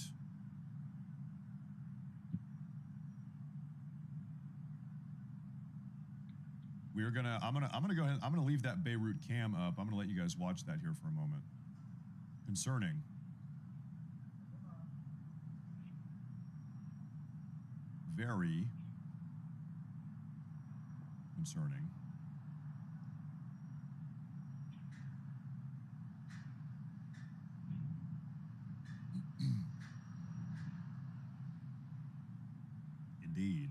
I'm gonna go ahead. I'm gonna leave that Beirut cam up. I'm gonna let you guys watch that here for a moment. Concerning. Very concerning. Indeed.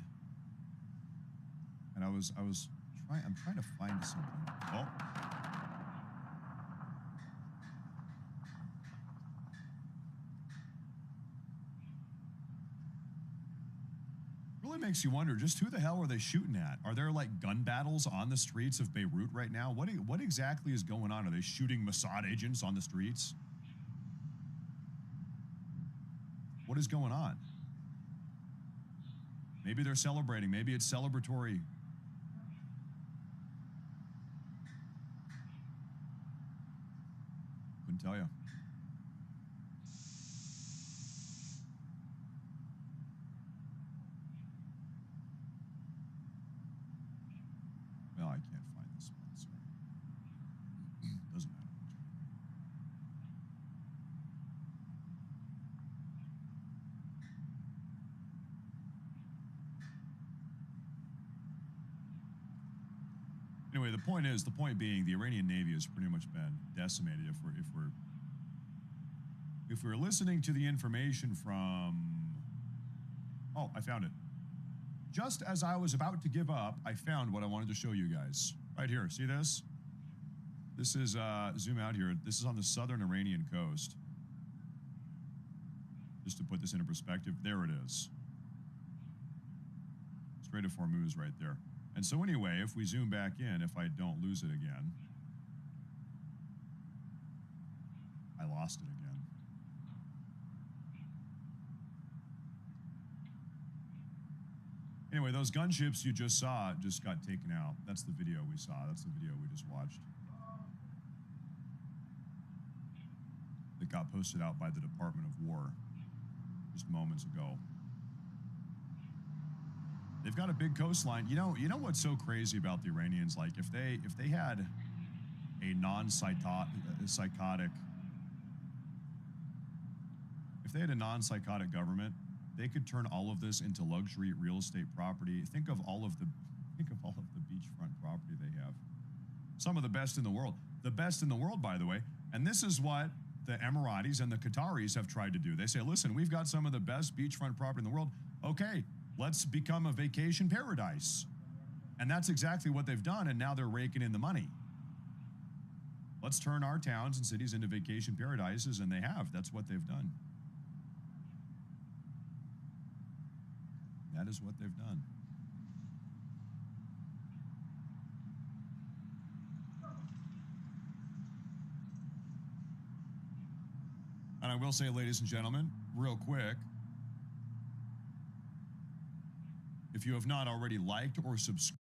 And I'm trying to find something. Oh. Really makes you wonder just who the hell are they shooting at? Are there like gun battles on the streets of Beirut right now? What exactly is going on? Are they shooting Mossad agents on the streets? What is going on? Maybe they're celebrating. Maybe it's celebratory. Couldn't tell you. Well, I can't find this one, sorry. Doesn't matter. Anyway, the point being, the Iranian Navy has pretty much been decimated. If we're listening to the information from, oh, I found it. Just as I was about to give up, I found what I wanted to show you guys. Right here, see this? This is, zoom out here. This is on the southern Iranian coast. Just to put this into perspective, there it is. Strait of Hormuz right there. And so anyway, if we zoom back in, if I don't lose it again, I lost it again. Anyway, those gunships you just saw just got taken out. That's the video we saw. That's the video we just watched. That got posted out by the Department of War just moments ago. They've got a big coastline. You know what's so crazy about the Iranians? Like if they had a non-psychotic, if they had a non-psychotic government, they could turn all of this into luxury real estate property. Think of all of the beachfront property they have. Some of the best in the world. The best in the world, by the way. And this is what the Emiratis and the Qataris have tried to do. They say, listen, we've got some of the best beachfront property in the world. Okay, let's become a vacation paradise. And that's exactly what they've done, and now they're raking in the money. Let's turn our towns and cities into vacation paradises, and they have. That's what they've done. That is what they've done. And I will say, ladies and gentlemen, real quick, if you have not already liked or subscribed,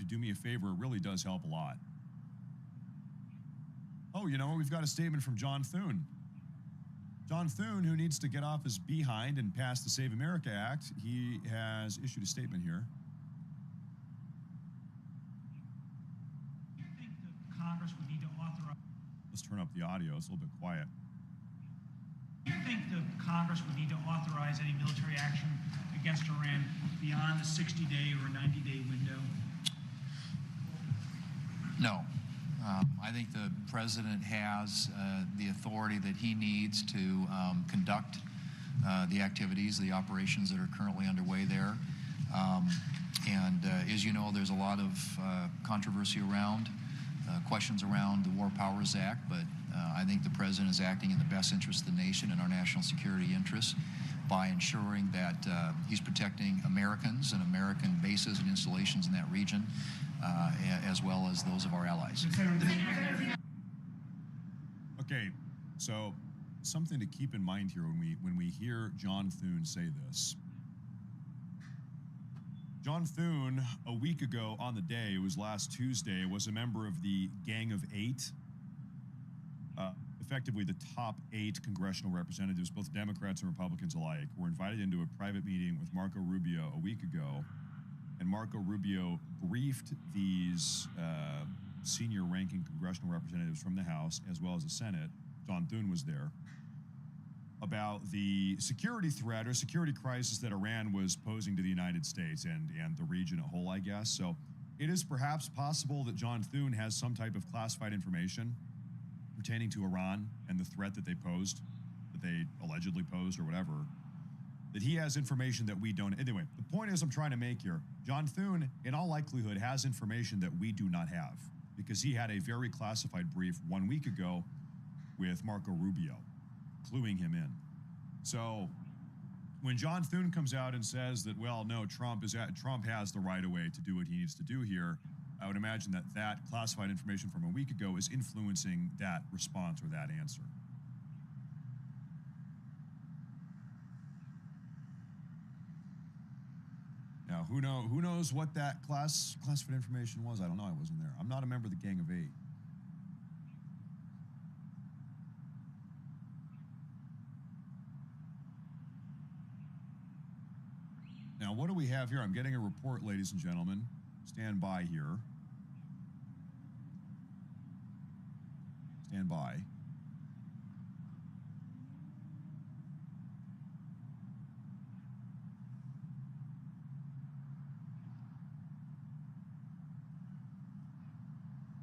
do me a favor. It really does help a lot. Oh, you know what? We've got a statement from John Thune. John Thune, who needs to get off his behind and pass the Save America Act, he has issued a statement here. Do you think the Congress would need to authorize... Let's turn up the audio. It's a little bit quiet. Do you think the Congress would need to authorize any military action against Iran beyond the 60-day or 90-day window? No. I think the president has the authority that he needs to conduct the activities, the operations that are currently underway there. As you know, there's a lot of controversy around, questions around the War Powers Act, but I think the president is acting in the best interest of the nation and our national security interests by ensuring that he's protecting Americans and American bases and installations in that region, as well as those of our allies. Okay, so something to keep in mind here when we hear John Thune say this. John Thune, a week ago on the day, it was last Tuesday, was a member of the Gang of Eight, effectively the top 8 congressional representatives, both Democrats and Republicans alike, were invited into a private meeting with Marco Rubio a week ago, and Marco Rubio briefed these senior-ranking congressional representatives from the House as well as the Senate. John Thune was there, about the security threat or security crisis that Iran was posing to the United States and the region at whole, I guess. So it is perhaps possible that John Thune has some type of classified information pertaining to Iran and the threat that they posed, that they allegedly posed or whatever, that he has information that we don't. Anyway, the point is I'm trying to make here, John Thune, in all likelihood, has information that we do not have because he had a very classified brief 1 week ago with Marco Rubio, cluing him in. So when John Thune comes out and says that, well, no, Trump has the right of way to do what he needs to do here, I would imagine that that classified information from a week ago is influencing that response or that answer. Now, who knows what that classified information was? I don't know. I wasn't there. I'm not a member of the Gang of Eight. Now, what do we have here? I'm getting a report, ladies and gentlemen. Stand by here. Stand by.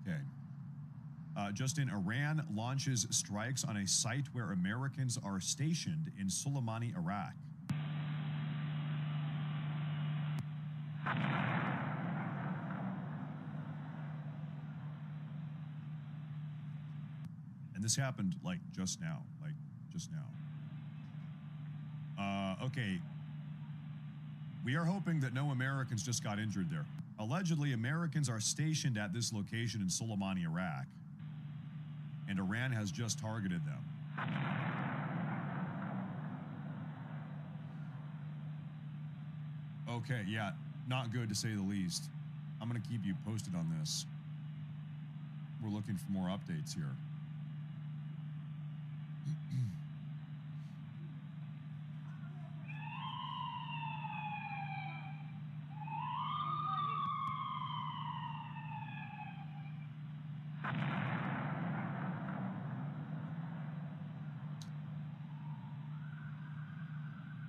Okay. Just in, Iran launches strikes on a site where Americans are stationed in Soleimani, Iraq. And this happened just now. Okay. We are hoping that no Americans just got injured there. Allegedly, Americans are stationed at this location in Soleimani, Iraq, and Iran has just targeted them. Okay, yeah, not good to say the least. I'm going to keep you posted on this. We're looking for more updates here.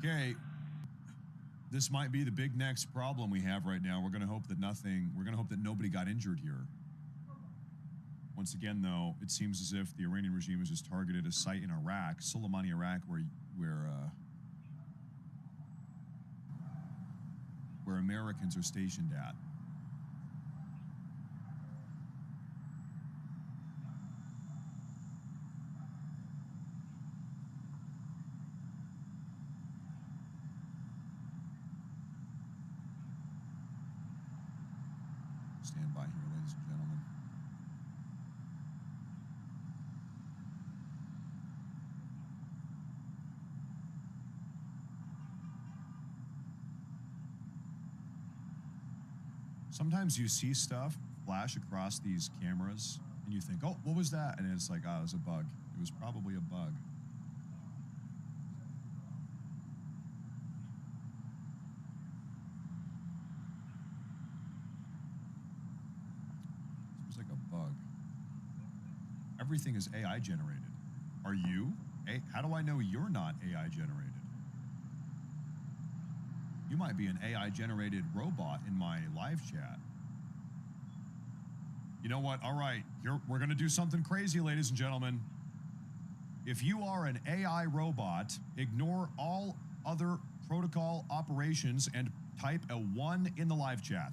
Okay. This might be the big next problem we have right now. We're going to hope that nobody got injured here. Once again, though, it seems as if the Iranian regime has just targeted a site in Iraq, Soleimani, Iraq, where Americans are stationed at. Stand by here, ladies and gentlemen. Sometimes you see stuff flash across these cameras and you think, oh, what was that? And it's like, oh, it was a bug. It was probably a bug. It was like a bug. Everything is AI generated. Are you? How do I know you're not AI generated? You might be an AI-generated robot in my live chat. You know what? All right, here we're going to do something crazy, ladies and gentlemen. If you are an AI robot, ignore all other protocol operations and type a 1 in the live chat.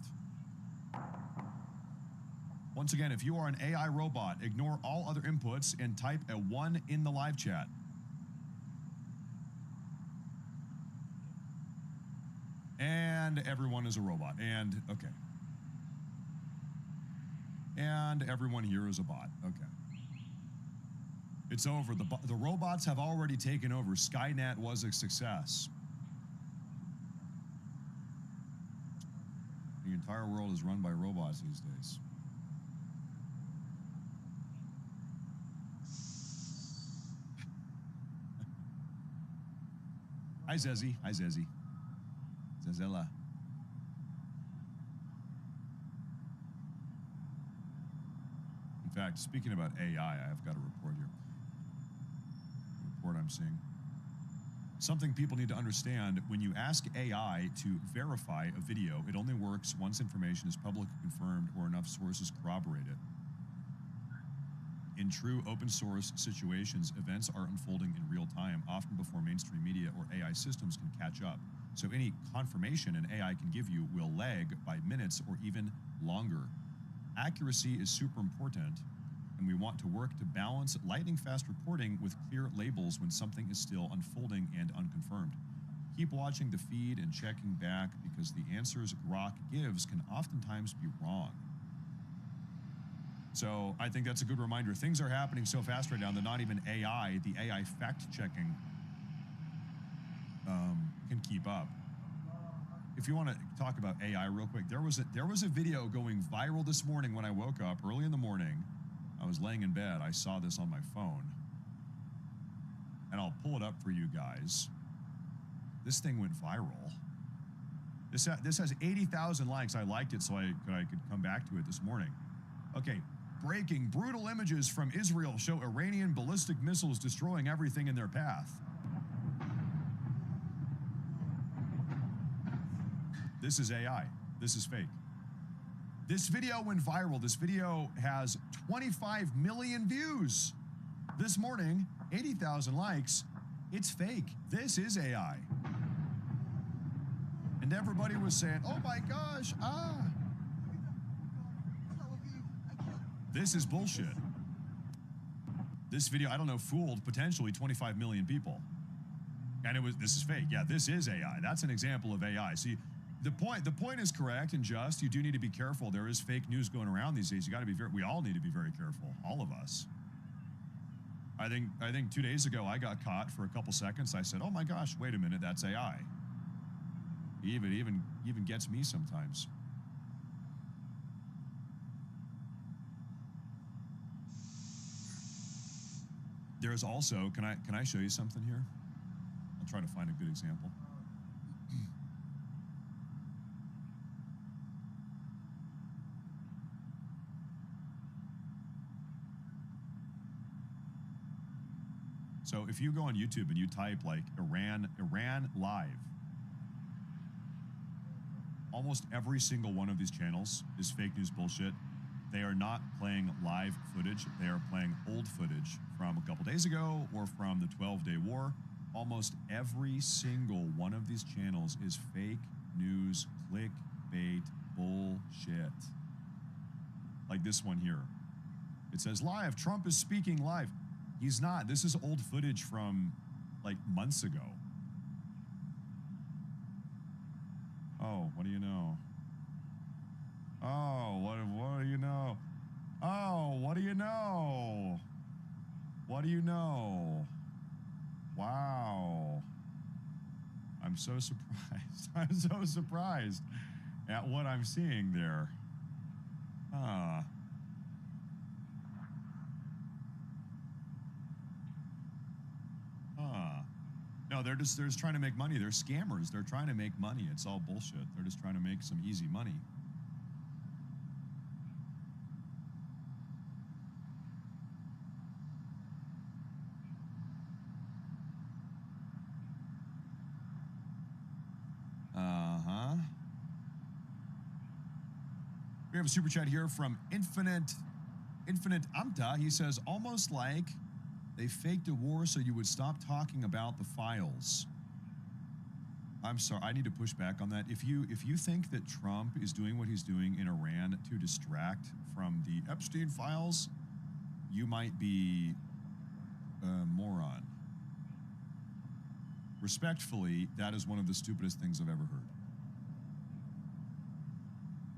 Once again, if you are an AI robot, ignore all other inputs and type a 1 in the live chat. And everyone is a robot. And, okay. And everyone here is a bot. Okay. It's over. The robots have already taken over. Skynet was a success. The entire world is run by robots these days. Hi, Zezzy. Hi, Zezzy. Zazella. In fact, speaking about AI, I've got a report here. A report I'm seeing. Something people need to understand: when you ask AI to verify a video, it only works once information is publicly confirmed or enough sources corroborate it. In true open source situations, events are unfolding in real time, often before mainstream media or AI systems can catch up. So any confirmation an AI can give you will lag by minutes or even longer. Accuracy is super important, and we want to work to balance lightning fast reporting with clear labels when something is still unfolding and unconfirmed. Keep watching the feed and checking back, because the answers Grok gives can oftentimes be wrong. So I think that's a good reminder. Things are happening so fast right now that not even AI, the AI fact-checking, can keep up. If you want to talk about AI real quick, there was a video going viral this morning when I woke up early in the morning. I was laying in bed. I saw this on my phone, and I'll pull it up for you guys. This thing went viral. This has 80,000 likes. I liked it so I could come back to it this morning. Okay, breaking: brutal images from Israel show Iranian ballistic missiles destroying everything in their path. This is AI. This is fake. This video went viral. This video has 25 million views. This morning, 80,000 likes. It's fake. This is AI. And everybody was saying, oh my gosh, This is bullshit. This video, I don't know, fooled potentially 25 million people. And this is fake. Yeah, this is AI. That's an example of AI. See, the point is correct and just. You do need to be careful. There is fake news going around these days. You got to be we all need to be very careful. All of us. I think 2 days ago I got caught for a couple seconds. I said, oh my gosh, wait a minute, that's AI. It even gets me sometimes. There's also, can I show you something here? I'll try to find a good example. So if you go on YouTube and you type like Iran live, almost every single one of these channels is fake news bullshit. They are not playing live footage. They are playing old footage from a couple days ago or from the 12-day war. Almost every single one of these channels is fake news, clickbait, bullshit. Like this one here. It says live, Trump is speaking live. He's not. This is old footage from like months ago. Oh, what do you know? Oh, what do you know? Oh, what do you know? What do you know? Wow. I'm so surprised. I'm so surprised at what I'm seeing there. Huh. No, they're just trying to make money. They're scammers. They're trying to make money. It's all bullshit. They're just trying to make some easy money. We have a super chat here from Infinite Amta. He says, almost like they faked a war so you would stop talking about the files. I'm sorry, I need to push back on that. If you think that Trump is doing what he's doing in Iran to distract from the Epstein files, you might be a moron. Respectfully, that is one of the stupidest things I've ever heard.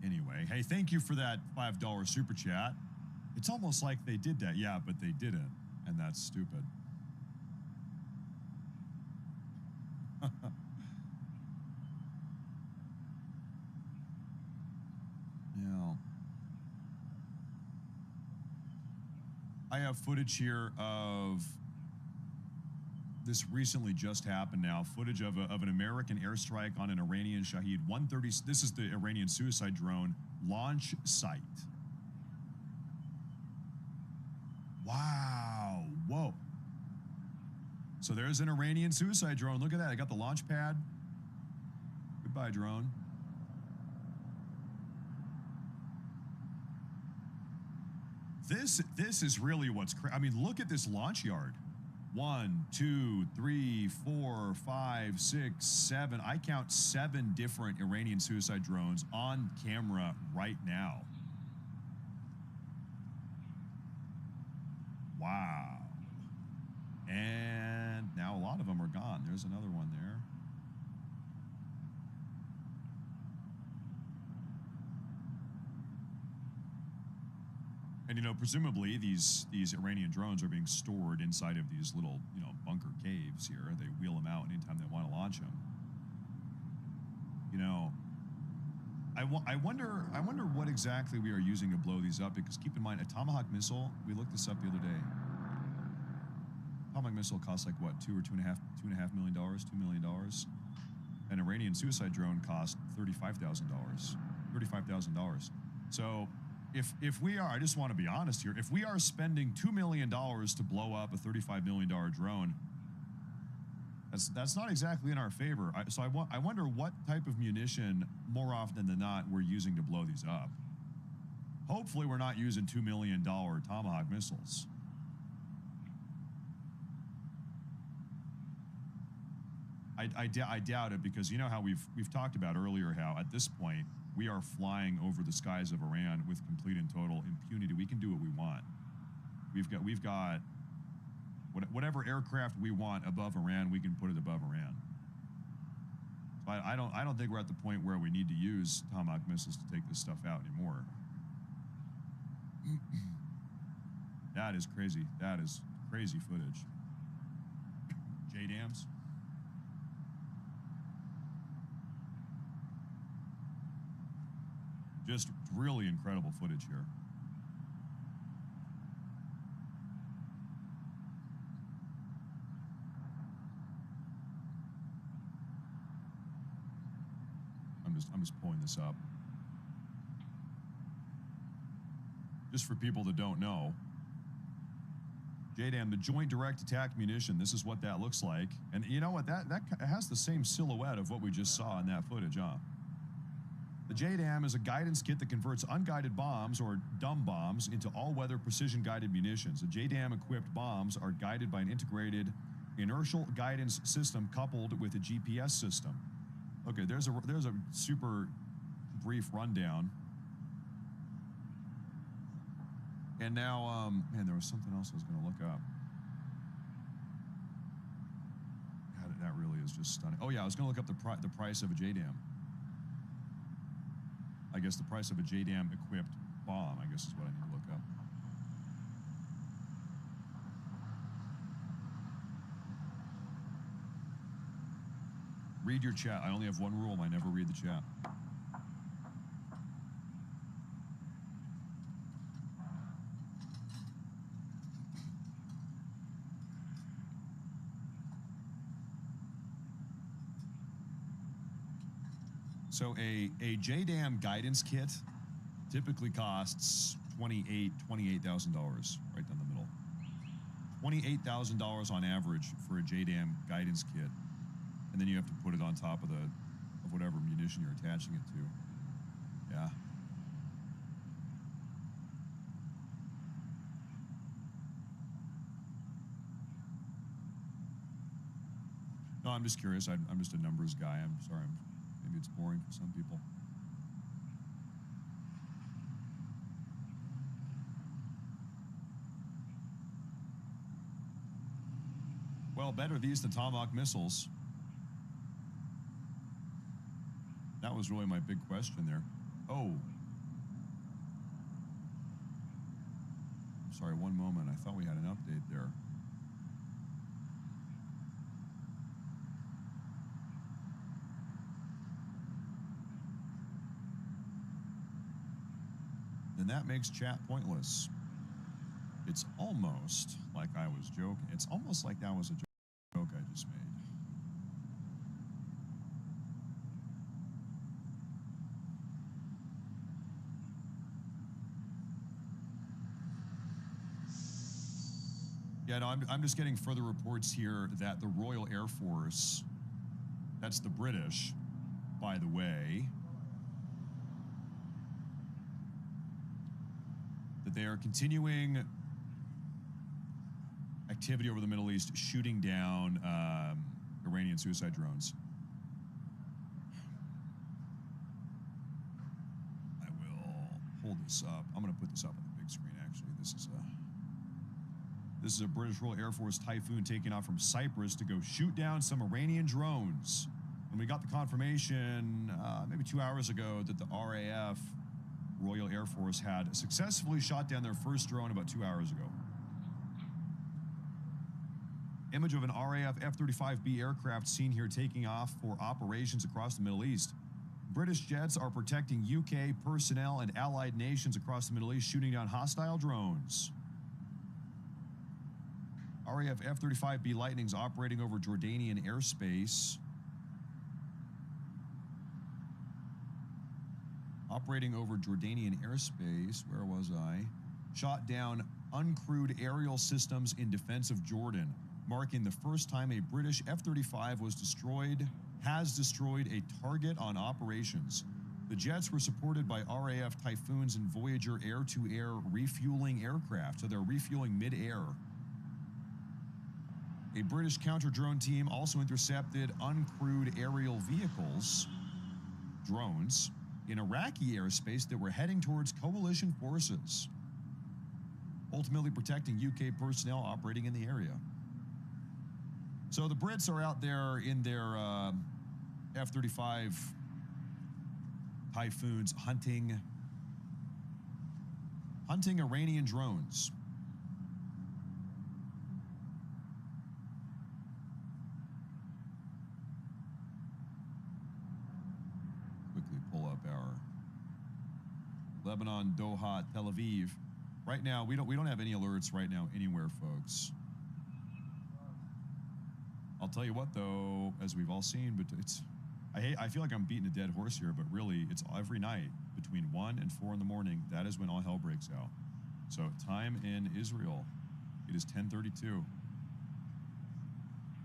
Anyway, hey, thank you for that $5 super chat. It's almost like they did that. Yeah, but they didn't, and that's stupid. Yeah. I have footage here of this recently just happened now. Footage of an American airstrike on an Iranian Shahed 130. This is the Iranian suicide drone launch site. Wow. Whoa. So there's an Iranian suicide drone. Look at that. I got the launch pad. Goodbye, drone. This is really what's crazy. I mean, look at this launch yard. 1, 2, 3, 4, 5, 6, 7. I count 7 different Iranian suicide drones on camera right now. Wow. And now a lot of them are gone. There's another one there. And, you know, presumably these Iranian drones are being stored inside of these little, you know, bunker caves here. They wheel them out anytime they want to launch them. You know, I wonder what exactly we are using to blow these up, because keep in mind, a Tomahawk missile, we looked this up the other day. Tomahawk missile costs like what, $2 or $2.5 million, $2 million. An Iranian suicide drone cost $35,000. $35,000. So if we are, I just want to be honest here, if we are spending $2 million to blow up a $35 million drone, that's not exactly in our favor. So I wonder what type of munition, more often than not, we're using to blow these up. Hopefully we're not using $2 million Tomahawk missiles. I doubt it, because you know how we've talked about earlier how at this point we are flying over the skies of Iran with complete and total impunity. We can do what we want. We've got whatever aircraft we want above Iran, we can put it above Iran. So I don't think we're at the point where we need to use Tomahawk missiles to take this stuff out anymore. That is crazy. That is crazy footage. J-dams. Just really incredible footage here. I'm just pulling this up. Just for people that don't know, JDAM, the Joint Direct Attack Munition. This is what that looks like. And you know what? That has the same silhouette of what we just saw in that footage, huh? The JDAM is a guidance kit that converts unguided bombs, or dumb bombs, into all-weather precision-guided munitions. The JDAM-equipped bombs are guided by an integrated inertial guidance system coupled with a GPS system. Okay, there's a super brief rundown. And now, man, there was something else I was going to look up. God, that really is just stunning. Oh yeah, I was going to look up the price of a JDAM. I guess the price of a JDAM equipped bomb, I guess is what I need to look up. Read your chat. I only have one rule. I never read the chat. So a JDAM guidance kit typically costs $28,000 right down the middle. $28,000 on average for a JDAM guidance kit, and then you have to put it on top of whatever munition you're attaching it to. Yeah. No, I'm just curious. I'm just a numbers guy. I'm sorry. Maybe it's boring for some people. Well, better these than Tomahawk missiles. That was really my big question there. Oh. Sorry, one moment. I thought we had an update there. Then that makes chat pointless. It's almost like I was joking. It's almost like that was a joke I just made. Yeah, no, I'm just getting further reports here that the Royal Air Force, that's the British, by the way, that they are continuing activity over the Middle East, shooting down Iranian suicide drones. I will pull this up. I'm going to put this up on the big screen, actually. This is a British Royal Air Force Typhoon taking off from Cyprus to go shoot down some Iranian drones. And we got the confirmation maybe 2 hours ago that the RAF, Royal Air Force, had successfully shot down their first drone about 2 hours ago. Image of an RAF F-35B aircraft seen here taking off for operations across the Middle East. British jets are protecting UK personnel and allied nations across the Middle East, shooting down hostile drones. RAF F-35B Lightnings operating over Jordanian airspace. Operating over Jordanian airspace, where was I? Shot down uncrewed aerial systems in defense of Jordan, marking the first time a British F-35 has destroyed a target on operations. The jets were supported by RAF Typhoons and Voyager air-to-air refueling aircraft, so they're refueling mid-air. A British counter-drone team also intercepted uncrewed aerial vehicles, drones, in Iraqi airspace that were heading towards coalition forces, ultimately protecting UK personnel operating in the area. So the Brits are out there in their F-35 Typhoons hunting Iranian drones. Quickly pull up our Lebanon, Doha, Tel Aviv. Right now, we don't have any alerts right now anywhere, folks. I'll tell you what, though, as we've all seen, but I feel like I'm beating a dead horse here, but really, it's every night between 1 and 4 in the morning. That is when all hell breaks out. So time in Israel. It is 10:32.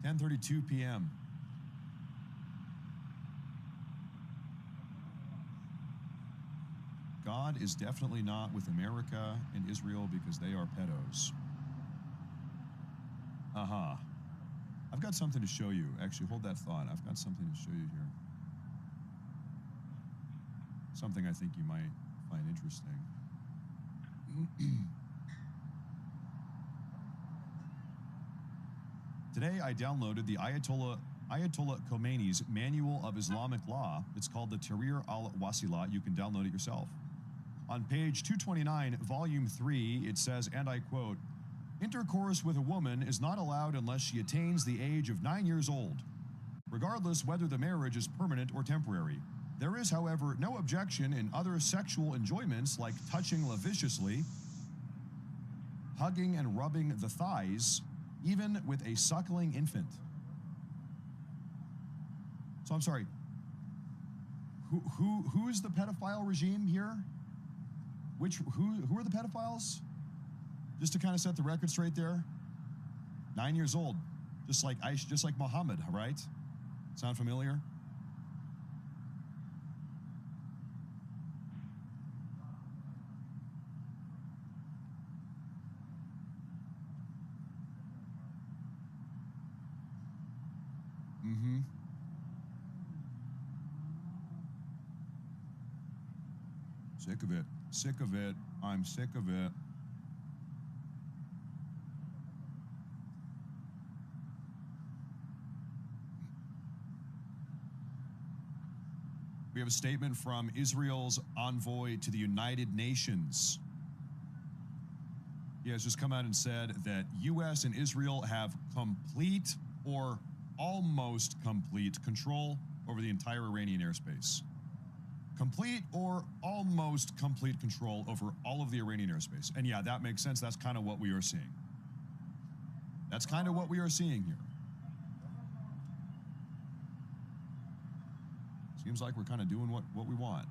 10:32 p.m. God is definitely not with America and Israel because they are pedos. I've got something to show you. Actually, hold that thought. I've got something to show you here. Something I think you might find interesting. Today, I downloaded the Ayatollah Khomeini's Manual of Islamic Law. It's called the Tahrir al-Wasila. You can download it yourself. On page 229, volume 3, it says, and I quote, "Intercourse with a woman is not allowed unless she attains the age of 9 years old, regardless whether the marriage is permanent or temporary. There is, however, no objection in other sexual enjoyments like touching lasciviously, hugging and rubbing the thighs, even with a suckling infant." So I'm sorry, who is the pedophile regime here? Who are the pedophiles? Just to kind of set the record straight there. 9 years old, just like Muhammad, right? Sound familiar? Sick of it. Sick of it. I'm sick of it. We have a statement from Israel's envoy to the United Nations. He has just come out and said that U.S. and Israel have complete or almost complete control over the entire Iranian airspace. Complete or almost complete control over all of the Iranian airspace. And yeah, that makes sense. That's kind of what we are seeing. That's kind of what we are seeing here. Seems like we're kind of doing what we want.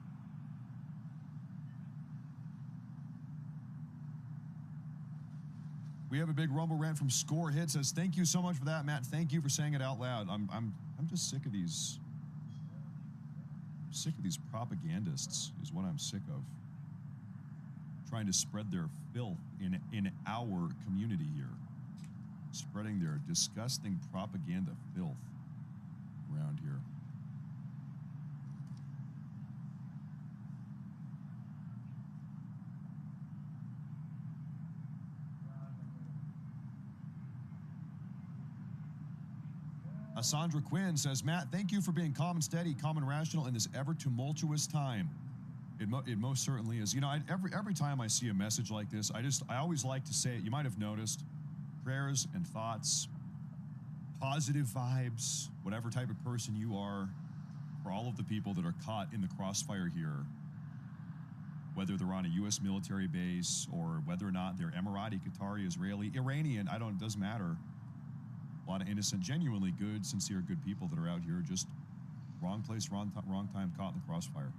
We have a big Rumble rant from Score Hit. Says, thank you so much for that, Matt. Thank you for saying it out loud. I'm just sick of these. Sick of these propagandists is what I'm sick of. Trying to spread their filth in our community here. Spreading their disgusting propaganda filth around here. Sandra Quinn says, Matt, thank you for being calm and steady, calm and rational in this ever tumultuous time. It most certainly is. You know, every time I see a message like this, I always like to say it. You might have noticed prayers and thoughts, positive vibes, whatever type of person you are, for all of the people that are caught in the crossfire here, whether they're on a U.S. military base or whether or not they're Emirati, Qatari, Israeli, Iranian, it doesn't matter. A lot of innocent, genuinely good, sincere, good people that are out here, just wrong place, wrong time, caught in the crossfire.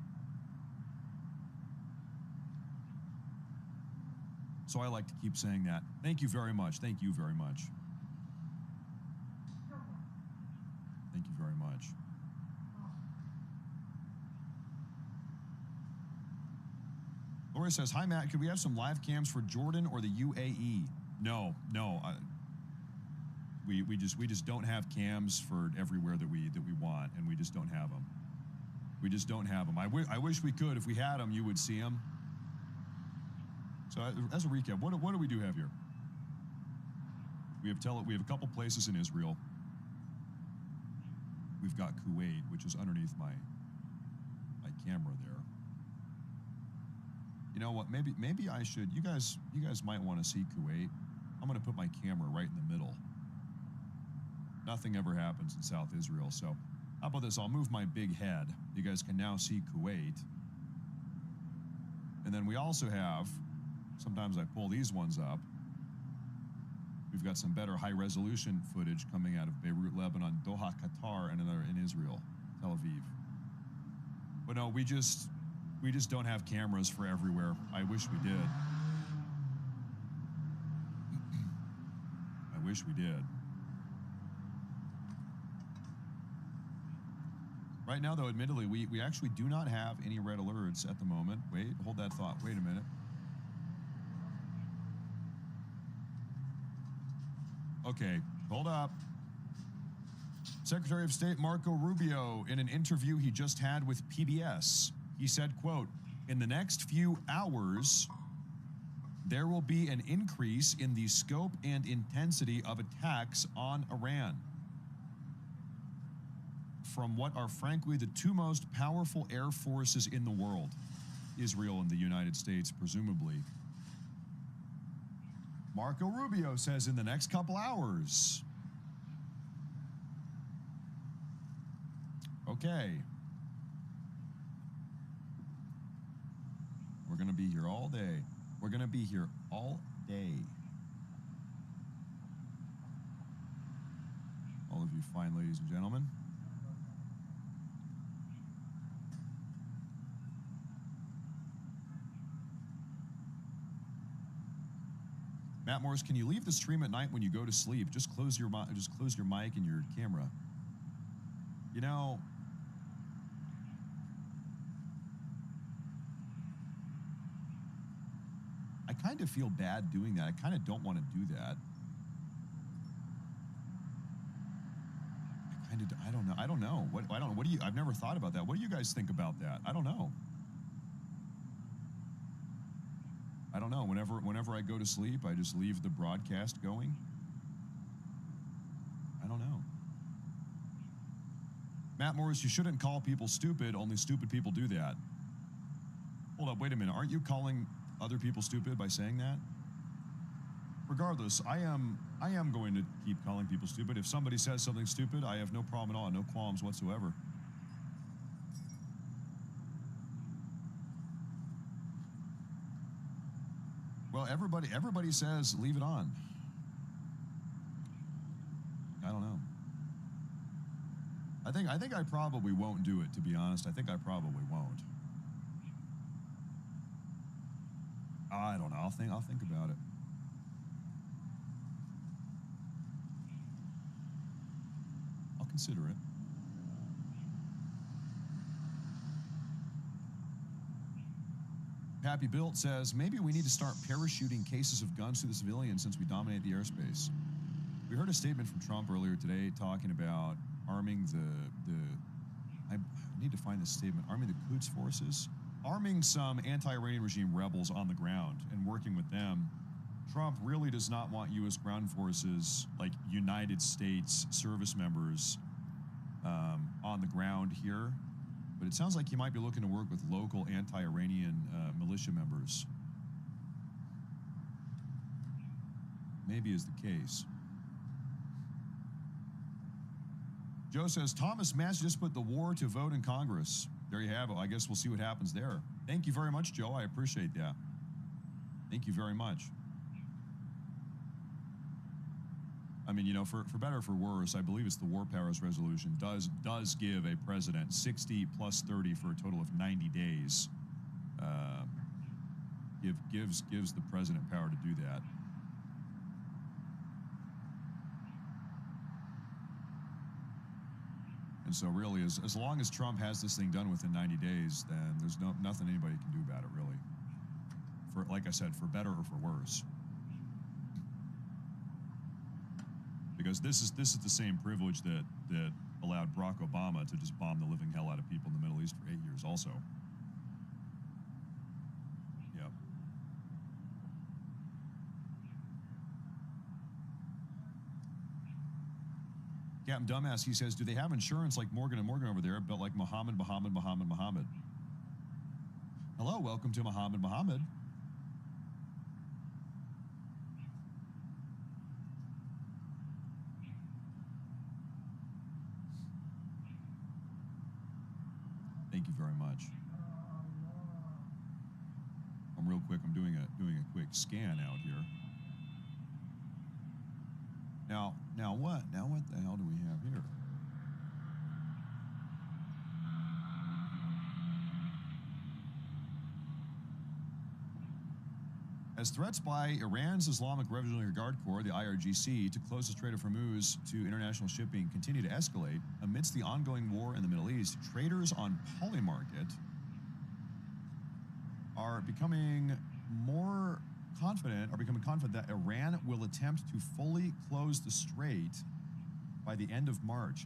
So I like to keep saying that. Thank you very much. Thank you very much. Thank you very much. Laura says, hi, Matt. Could we have some live cams for Jordan or the UAE? No. We just don't have cams for everywhere that we want, and we just don't have them. We just don't have them. I wish we could. If we had them, you would see them. So as a recap, what do we do have here? We have a couple places in Israel. We've got Kuwait, which is underneath my camera there. You know what? Maybe I should. You guys might want to see Kuwait. I'm going to put my camera right in the middle. Nothing ever happens in South Israel. So how about this? I'll move my big head. You guys can now see Kuwait. And then we also have, sometimes I pull these ones up. We've got some better high resolution footage coming out of Beirut, Lebanon, Doha, Qatar, and another in Israel, Tel Aviv. But no, we just don't have cameras for everywhere. I wish we did. wish we did. Right now, though, admittedly, we actually do not have any red alerts at the moment. Wait, hold that thought. Wait a minute. Okay, hold up. Secretary of State Marco Rubio, in an interview he just had with PBS, he said, quote, "In the next few hours, there will be an increase in the scope and intensity of attacks on Iran from what are frankly the two most powerful air forces in the world, Israel and the United States, presumably." Marco Rubio says in the next couple hours. Okay. We're going to be here all day. We're going to be here all day. All of you fine ladies and gentlemen. Matt Morris, can you leave the stream at night when you go to sleep? Just close your mic and your camera. You know, I kind of feel bad doing that. I kind of don't want to do that. I don't know. I don't know. What do you, I've never thought about that. What do you guys think about that? I don't know. I don't know. Whenever I go to sleep, I just leave the broadcast going. I don't know. Matt Morris, you shouldn't call people stupid. Only stupid people do that. Hold up, wait a minute. Aren't you calling other people stupid by saying that? Regardless, I am going to keep calling people stupid. If somebody says something stupid, I have no problem at all, no qualms whatsoever. Well, everybody says leave it on. I don't know. I think I probably won't do it, to be honest. I think I probably won't. I don't know. I'll think about it. I'll consider it. Pappy Built says, maybe we need to start parachuting cases of guns to the civilians since we dominate the airspace. We heard a statement from Trump earlier today talking about arming I need to find this statement, arming the Quds forces, arming some anti-Iranian regime rebels on the ground and working with them. Trump really does not want U.S. ground forces, like United States service members, on the ground here. But it sounds like you might be looking to work with local anti-Iranian militia members. Maybe is the case. Joe says, Thomas Match just put the war to vote in Congress. There you have it. I guess we'll see what happens there. Thank you very much, Joe. I appreciate that. Thank you very much. I mean, you know, for better or for worse, I believe it's the War Powers Resolution does give a president 60 plus 30 for a total of 90 days. Gives the president power to do that. And so really, as long as Trump has this thing done within 90 days, then there's nothing anybody can do about it, really. For, like I said, for better or for worse. Because this is the same privilege that allowed Barack Obama to just bomb the living hell out of people in the Middle East for 8 years also. Yep. Captain Dumbass, he says, do they have insurance like Morgan & Morgan over there, but like Muhammad? Hello, welcome to Muhammad. Thank you very much. Real quick, I'm doing a quick scan out here. Now what the hell do we have here? As threats by Iran's Islamic Revolutionary Guard Corps, the IRGC, to close the Strait of Hormuz to international shipping continue to escalate amidst the ongoing war in the Middle East, traders on Polymarket are becoming confident that Iran will attempt to fully close the strait by the end of March.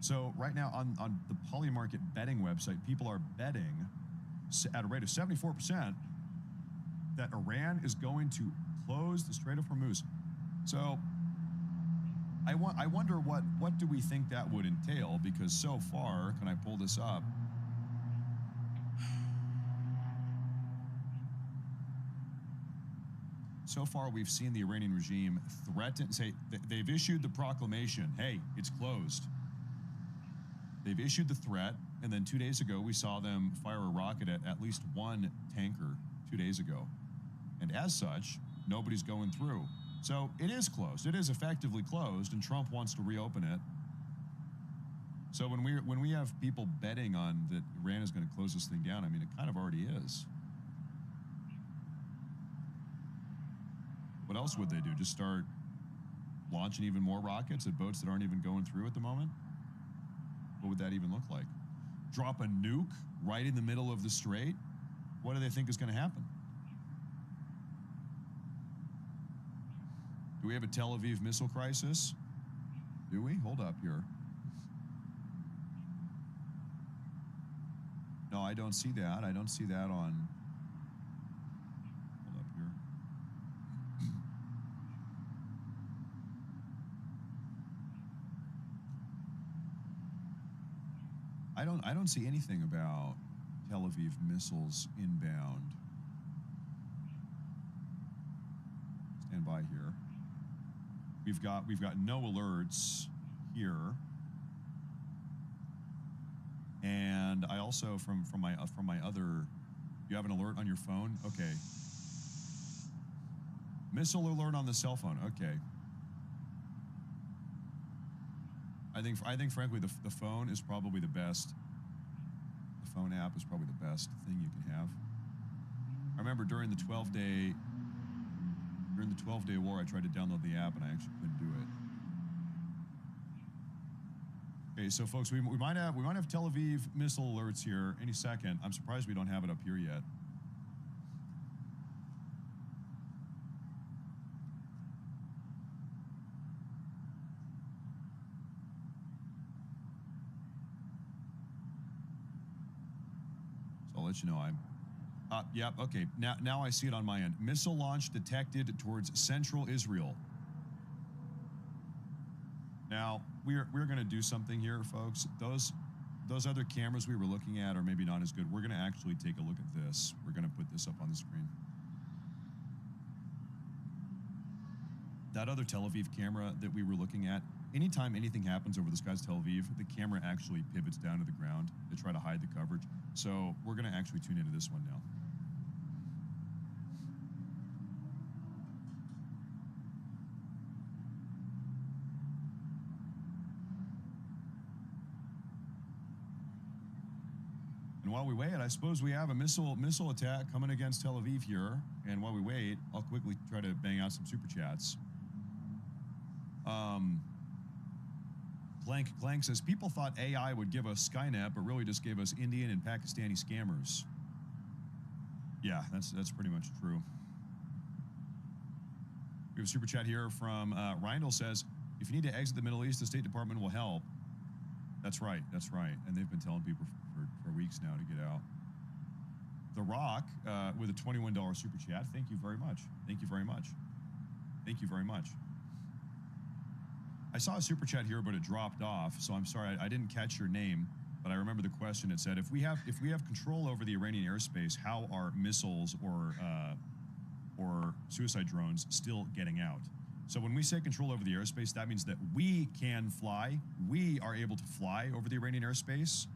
So right now on the Polymarket betting website, people are betting at a rate of 74% that Iran is going to close the Strait of Hormuz. So I wonder what do we think that would entail, because so far, can I pull this up? So far, we've seen the Iranian regime they've issued the proclamation, hey, it's closed. They've issued the threat, and then 2 days ago, we saw them fire a rocket at least one tanker 2 days ago. And as such, nobody's going through. So it is closed. It is effectively closed, and Trump wants to reopen it. So when we have people betting on that Iran is going to close this thing down, I mean, it kind of already is. What else would they do? Just start launching even more rockets at boats that aren't even going through at the moment? What would that even look like? Drop a nuke right in the middle of the strait? What do they think is going to happen? Do we have a Tel Aviv missile crisis? Do we? Hold up here. No, I don't see that. I don't see that on... Hold up here. I don't see anything about Tel Aviv missiles inbound. Stand by here. We've got no alerts here, and I also from my other. You have an alert on your phone? Okay. Missile alert on the cell phone. Okay. I think frankly the phone is probably the best. The phone app is probably the best thing you can have. I remember during the 12-day war, I tried to download the app and I actually couldn't do it. Okay, so folks, we might have Tel Aviv missile alerts here any second. I'm surprised we don't have it up here yet. So I'll let you know yep, okay. Now I see it on my end. Missile launch detected towards central Israel. Now, we're going to do something here, folks. Those other cameras we were looking at are maybe not as good. We're going to actually take a look at this. We're going to put this up on the screen. That other Tel Aviv camera that we were looking at, anytime anything happens over the skies of Tel Aviv, the camera actually pivots down to the ground to try to hide the coverage. So we're going to actually tune into this one now. And while we wait, I suppose we have a missile attack coming against Tel Aviv here. And while we wait, I'll quickly try to bang out some super chats. Clank says, people thought AI would give us Skynet, but really just gave us Indian and Pakistani scammers. Yeah, that's pretty much true. We have a super chat here from Reindl says, if you need to exit the Middle East, the State Department will help. That's right. And they've been telling people for weeks now to get out. The Rock with a $21 super chat. Thank you very much. Thank you very much. Thank you very much. I saw a super chat here, but it dropped off. So I'm sorry, I didn't catch your name, but I remember the question. It said, if we have control over the Iranian airspace, how are missiles or suicide drones still getting out? So when we say control over the airspace, that means that we can fly. We are able to fly over the Iranian airspace.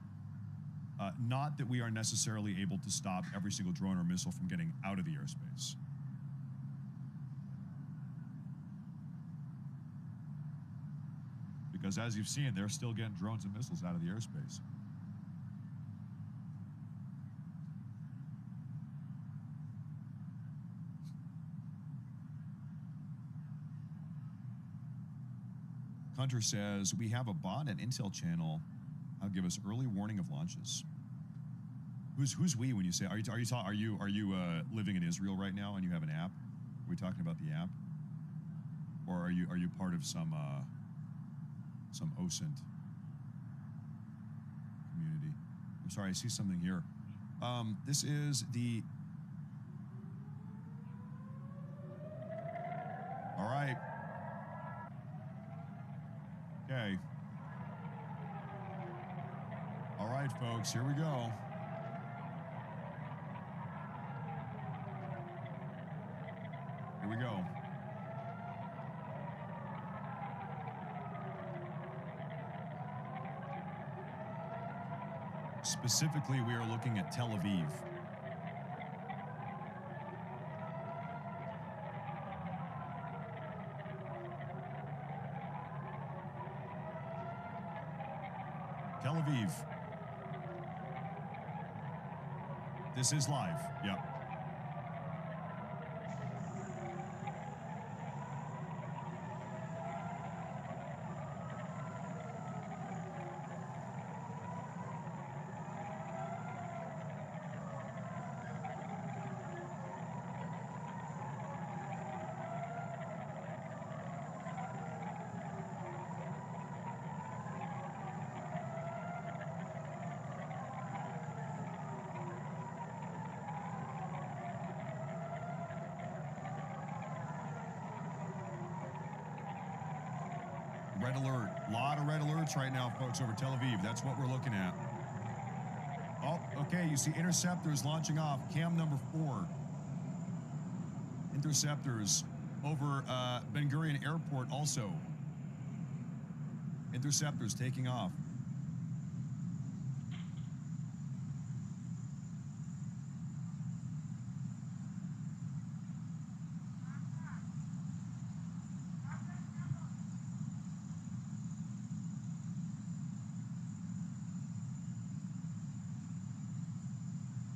Not that we are necessarily able to stop every single drone or missile from getting out of the airspace. Because as you've seen, they're still getting drones and missiles out of the airspace. Hunter says, we have a bot and intel channel. I'll give us early warning of launches. Who's we when you say, are you living in Israel right now and you have an app? Are we talking about the app? Or are you part of some OSINT community? I'm sorry, I see something here. This is the... All right. Okay. All right, folks, here we go. Here we go. Specifically, we are looking at Tel Aviv. Tel Aviv. This is live. Yep. Red alert. A lot of red alerts right now, folks, over Tel Aviv. That's what we're looking at. Oh, okay. You see interceptors launching off. Cam number 4. Interceptors over Ben Gurion Airport also. Interceptors taking off.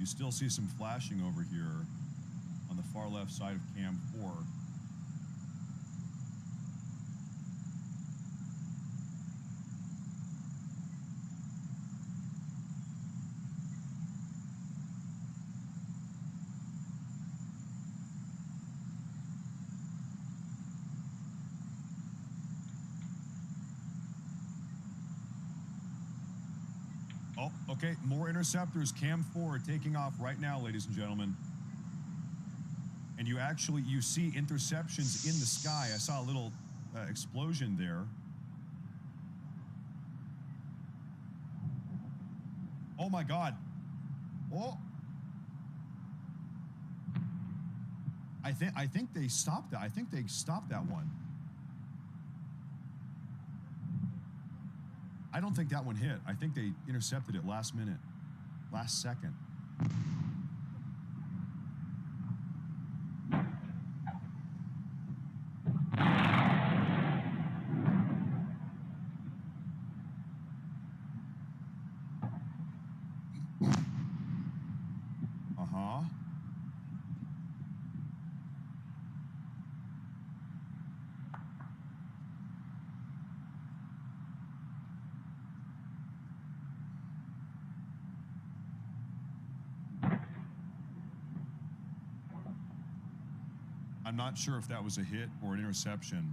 You still see some flashing over here on the far left side of Cam 4. Oh, okay, more interceptors. Cam 4 taking off right now, ladies and gentlemen. And you see interceptions in the sky. I saw a little explosion there. Oh my God. Oh. I think they stopped that. I think they stopped that one. I don't think that one hit. I think they intercepted it last minute, last second. Uh-huh. I'm not sure if that was a hit or an interception.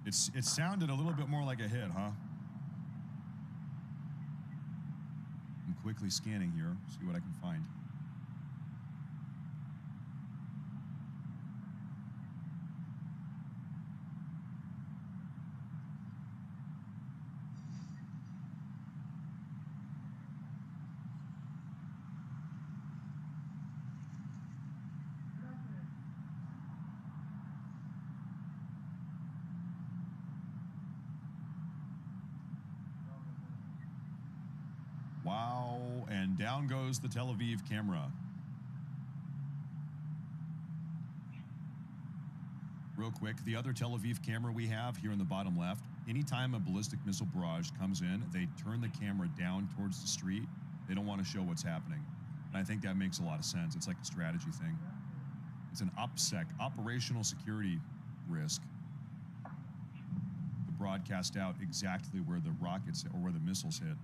It sounded a little bit more like a hit, huh? I'm quickly scanning here, see what I can find. Wow, and down goes the Tel Aviv camera. Real quick, the other Tel Aviv camera we have here in the bottom left, anytime a ballistic missile barrage comes in, they turn the camera down towards the street. They don't want to show what's happening. And I think that makes a lot of sense. It's like a strategy thing. It's an OPSEC, operational security risk. The broadcast out exactly where the rockets or where the missiles hit.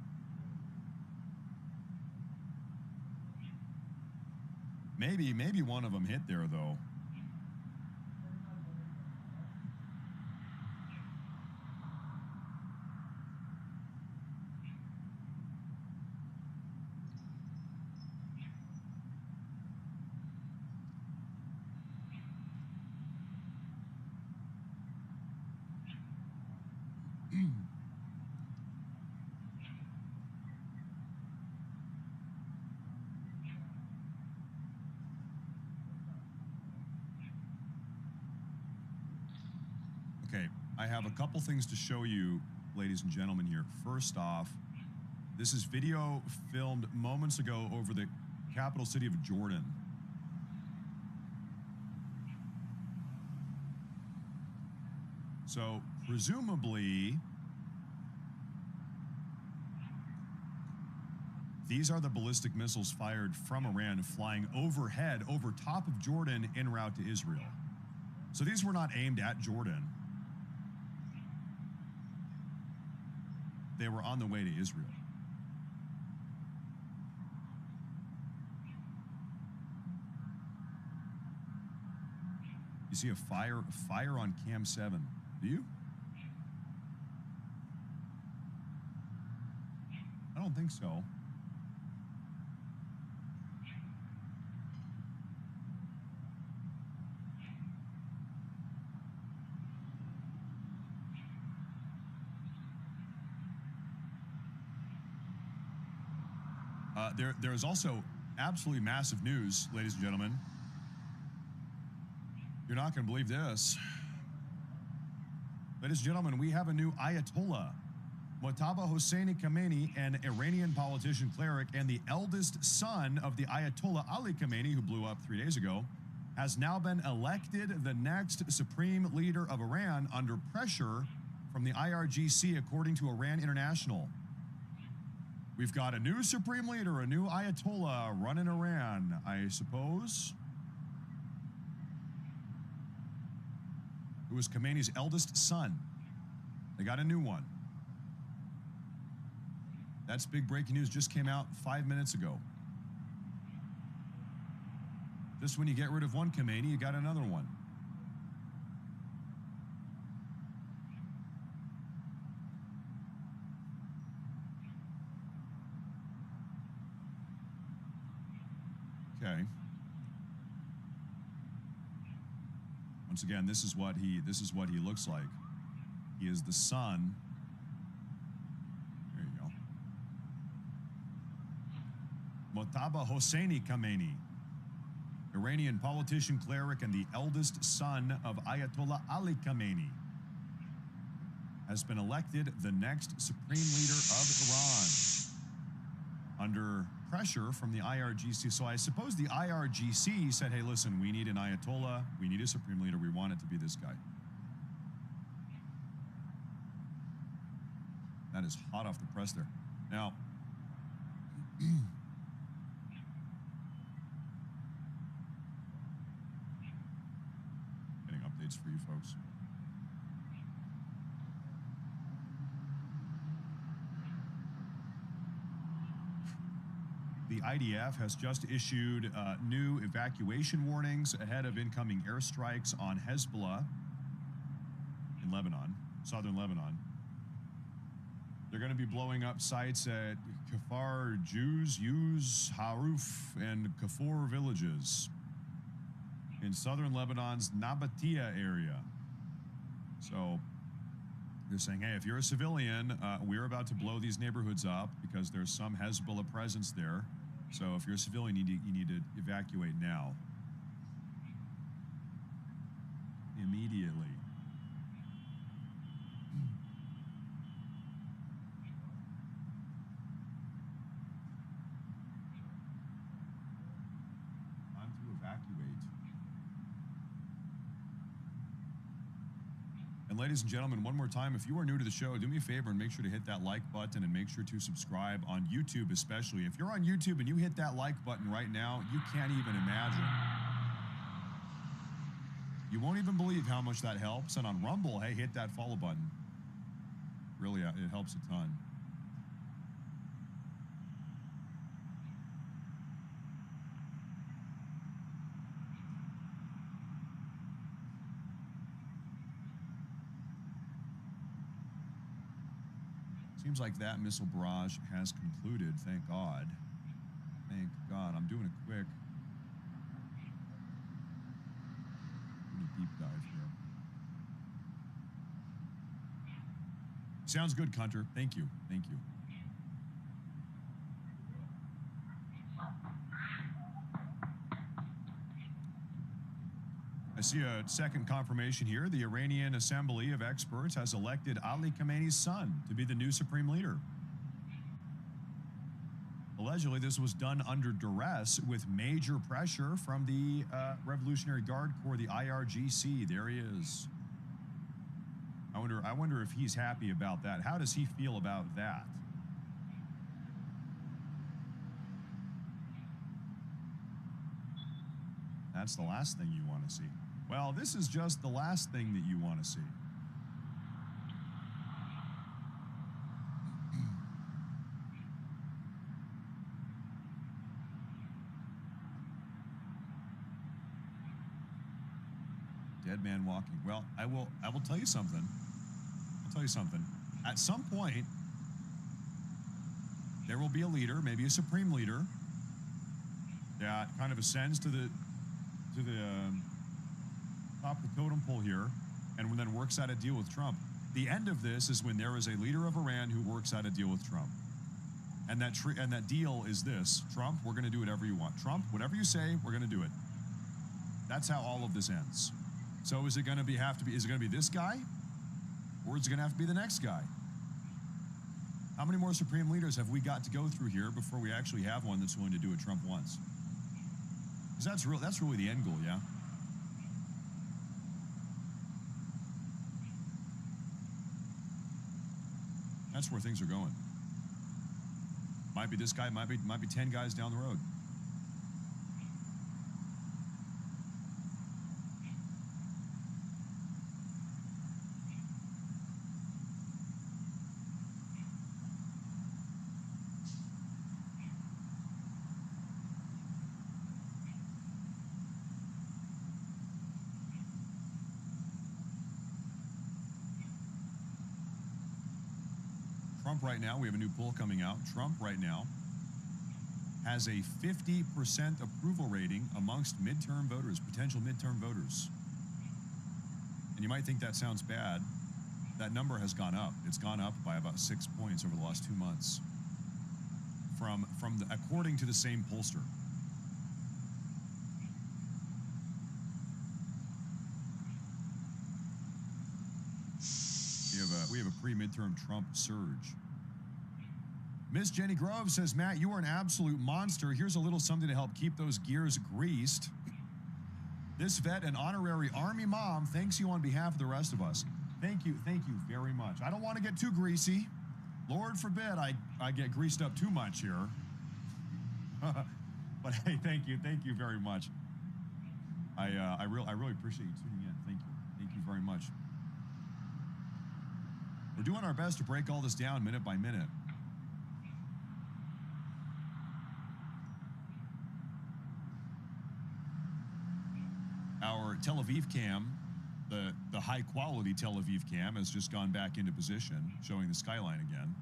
Maybe one of them hit there, though. Okay, I have a couple things to show you, ladies and gentlemen, here. First off, this is video filmed moments ago over the capital city of Jordan. So, presumably, these are the ballistic missiles fired from Iran flying overhead, over top of Jordan, en route to Israel. So these were not aimed at Jordan. They were on the way to Israel. You see a fire on cam 7. Do you? I don't think so. There is also absolutely massive news, ladies and gentlemen. You're not going to believe this. Ladies and gentlemen, we have a new Ayatollah. Mojtaba Hosseini Khamenei, an Iranian politician, cleric, and the eldest son of the Ayatollah Ali Khamenei, who blew up 3 days ago, has now been elected the next supreme leader of Iran under pressure from the IRGC, according to Iran International. We've got a new supreme leader, a new Ayatollah running Iran, I suppose. It was Khamenei's eldest son. They got a new one. That's big breaking news, just came out 5 minutes ago. Just when you get rid of one Khamenei, you got another one. Okay. Once again, this is what he looks like. He is the son. There you go. Mojtaba Hosseini Khamenei, Iranian politician, cleric, and the eldest son of Ayatollah Ali Khamenei, has been elected the next supreme leader of Iran under pressure from the IRGC. So I suppose the IRGC said, hey, listen, we need an Ayatollah, we need a supreme leader, we want it to be this guy. That is hot off the press there. Now, getting updates for you folks. The IDF has just issued new evacuation warnings ahead of incoming airstrikes on Hezbollah in Lebanon, southern Lebanon. They're going to be blowing up sites at Kafar, Yuz, Haruf, and Kafur villages in southern Lebanon's Nabatea area. So they're saying, hey, if you're a civilian, we're about to blow these neighborhoods up because there's some Hezbollah presence there. So if you're a civilian, you need to evacuate now. Immediately. Time to evacuate. And ladies and gentlemen, one more time, if you are new to the show, do me a favor and make sure to hit that like button and make sure to subscribe on YouTube especially. If you're on YouTube and you hit that like button right now, you can't even imagine. You won't even believe how much that helps. And on Rumble, hey, hit that follow button. Really, it helps a ton. Seems like that missile barrage has concluded, thank God. Thank God. I'm doing it quick. Doing a deep dive here. Sounds good, Hunter. Thank you. Thank you. I see a second confirmation here. The Iranian Assembly of Experts has elected Ali Khamenei's son to be the new supreme leader. Allegedly, this was done under duress with major pressure from the Revolutionary Guard Corps, the IRGC. There he is. I wonder if he's happy about that. How does he feel about that? That's the last thing you want to see. Well, this is just the last thing that you want to see. Dead man walking. Well, I will tell you something. I'll tell you something. At some point, there will be a leader, maybe a supreme leader, that kind of ascends to the top of the totem pole here, and then works out a deal with Trump. The end of this is when there is a leader of Iran who works out a deal with Trump. And that deal is this: Trump, we're going to do whatever you want. Trump, whatever you say, we're going to do it. That's how all of this ends. So is it going to be this guy, or is it going to have to be the next guy? How many more supreme leaders have we got to go through here before we actually have one that's willing to do what Trump wants? Because that's really the end goal, yeah. That's where things are going. Might be this guy, might be 10 guys down the road. Trump right now, we have a new poll coming out. Trump right now has a 50% approval rating amongst midterm voters, potential midterm voters. And you might think that sounds bad. That number has gone up. It's gone up by about 6 points over the last 2 months. According to the same pollster. We have a pre-midterm Trump surge. Miss Jenny Grove says, Matt, you are an absolute monster. Here's a little something to help keep those gears greased. This vet and honorary Army mom thanks you on behalf of the rest of us. Thank you very much. I don't want to get too greasy. Lord forbid I get greased up too much here. But hey, thank you very much. I really appreciate you tuning in. Thank you very much. We're doing our best to break all this down minute by minute. Our Tel Aviv cam, the high quality Tel Aviv cam, has just gone back into position, showing the skyline again.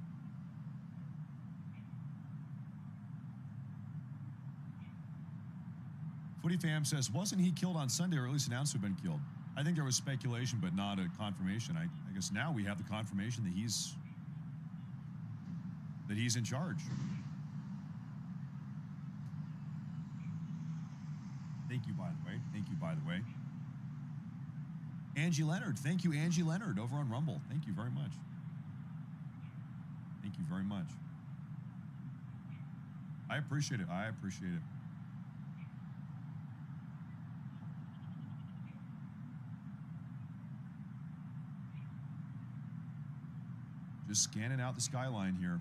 Footy Fam says, wasn't he killed on Sunday, or at least announced to have been killed? I think there was speculation, but not a confirmation. I guess now we have the confirmation that he's in charge. Thank you, by the way. Angie Leonard. Thank you, Angie Leonard, over on Rumble. Thank you very much. I appreciate it. Just scanning out the skyline here.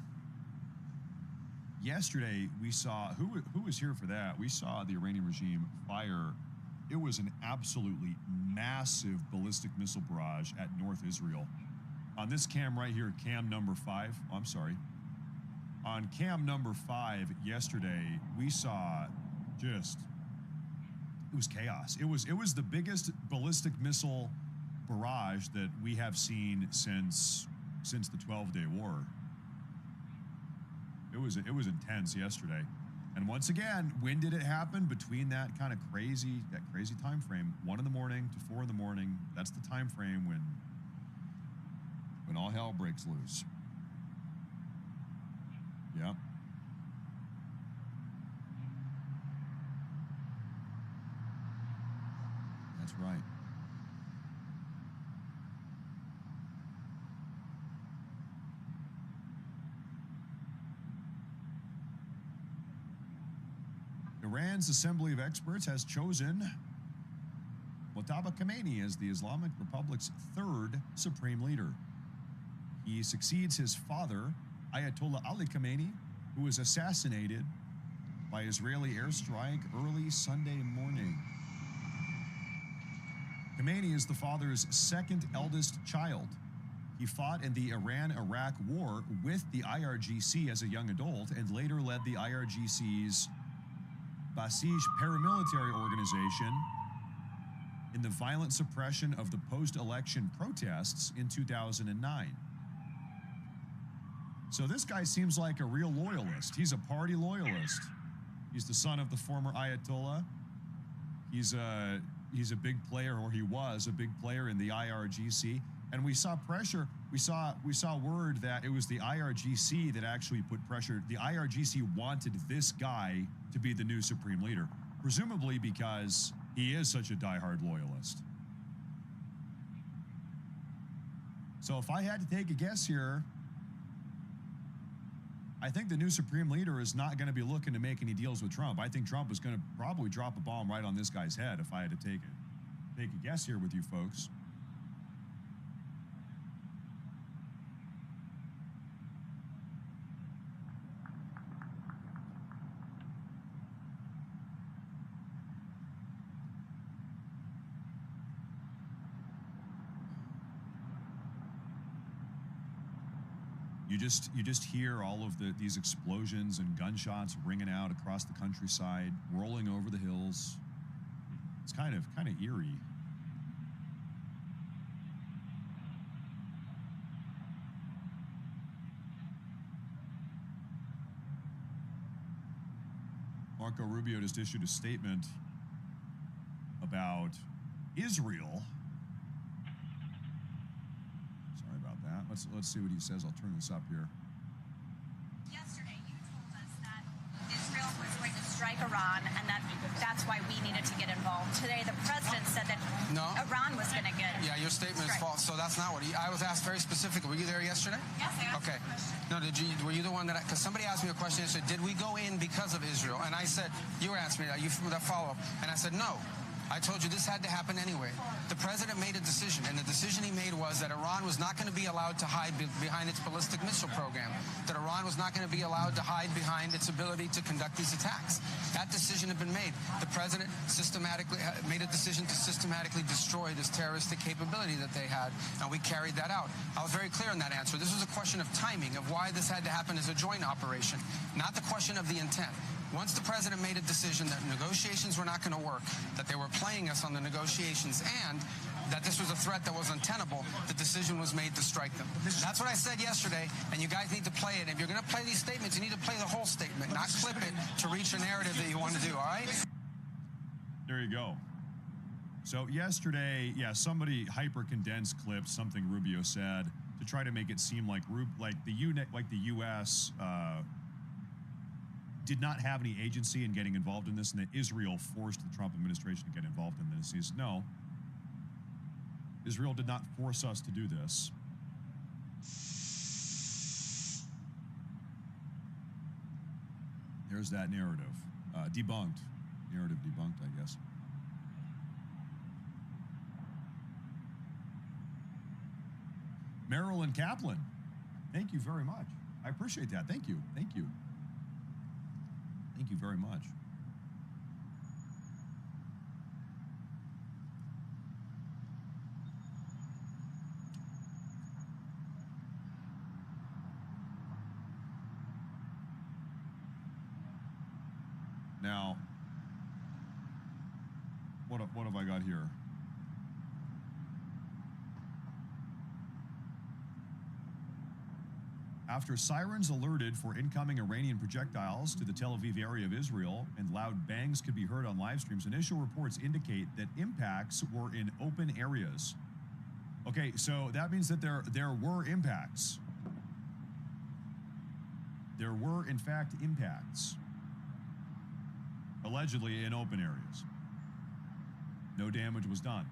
Yesterday, we saw, who was here for that? We saw the Iranian regime fire. It was an absolutely massive ballistic missile barrage at North Israel. On this cam right here, cam number 5. Oh, I'm sorry. On cam number 5 yesterday, we saw just, it was chaos. It was the biggest ballistic missile barrage that we have seen since the 12-day war. It was intense yesterday. And once again, when did it happen? Between that kind of crazy time frame, 1 in the morning to 4 in the morning. That's the time frame when all hell breaks loose. Yep. That's right. Iran's Assembly of Experts has chosen Mojtaba Khamenei as the Islamic Republic's 3rd supreme leader. He succeeds his father, Ayatollah Ali Khamenei, who was assassinated by Israeli airstrike early Sunday morning. Khamenei is the father's 2nd eldest child. He fought in the Iran-Iraq war with the IRGC as a young adult and later led the IRGC's Basij paramilitary organization in the violent suppression of the post-election protests in 2009. So this guy seems like a real loyalist. He's a party loyalist. He's the son of the former Ayatollah. He's a big player, or he was a big player in the IRGC. And we saw pressure. We saw word that it was the IRGC that actually put pressure. The IRGC wanted this guy to be the new supreme leader, presumably because he is such a diehard loyalist. So if I had to take a guess here, I think the new supreme leader is not going to be looking to make any deals with Trump. I think Trump is going to probably drop a bomb right on this guy's head if I had to take a guess here with you folks. You just hear all of these explosions and gunshots ringing out across the countryside, rolling over the hills. It's kind of eerie. Marco Rubio just issued a statement about Israel. Let's see what he says. I'll turn this up here. Yesterday, you told us that Israel was going to strike Iran, and that's why we needed to get involved. Today, the president said that Iran was going to get. Yeah, your statement is false. So that's not what I was asked very specifically. Were you there yesterday? Yes, I asked. Okay. No, were you the one that? Because somebody asked me a question yesterday. Did we go in because of Israel? And I said, you were asking me that. You that follow up, and I said no. I told you this had to happen anyway. The president made a decision, and the decision he made was that Iran was not going to be allowed to hide behind its ballistic missile program, that Iran was not going to be allowed to hide behind its ability to conduct these attacks. That decision had been made. The president systematically made a decision to systematically destroy this terroristic capability that they had, and we carried that out. I was very clear in that answer. This was a question of timing, of why this had to happen as a joint operation, not the question of the intent. Once the president made a decision that negotiations were not going to work, that they were playing us on the negotiations, and that this was a threat that was untenable, the decision was made to strike them. That's what I said yesterday, and you guys need to play it. If you're going to play these statements, you need to play the whole statement, not clip it to reach a narrative that you want to do, all right? There you go. So yesterday, yeah, somebody hyper-condensed clipped something Rubio said to try to make it seem like the U.S., did not have any agency in getting involved in this, and that Israel forced the Trump administration to get involved in this. He said, no, Israel did not force us to do this. There's that narrative. Debunked. Narrative debunked, I guess. Marilyn Kaplan, thank you very much. I appreciate that. Thank you. Thank you. Thank you very much. Now, what have I got here? After sirens alerted for incoming Iranian projectiles to the Tel Aviv area of Israel and loud bangs could be heard on live streams, initial reports indicate that impacts were in open areas. Okay, so that means that there were impacts. There were, in fact, impacts. Allegedly in open areas. No damage was done.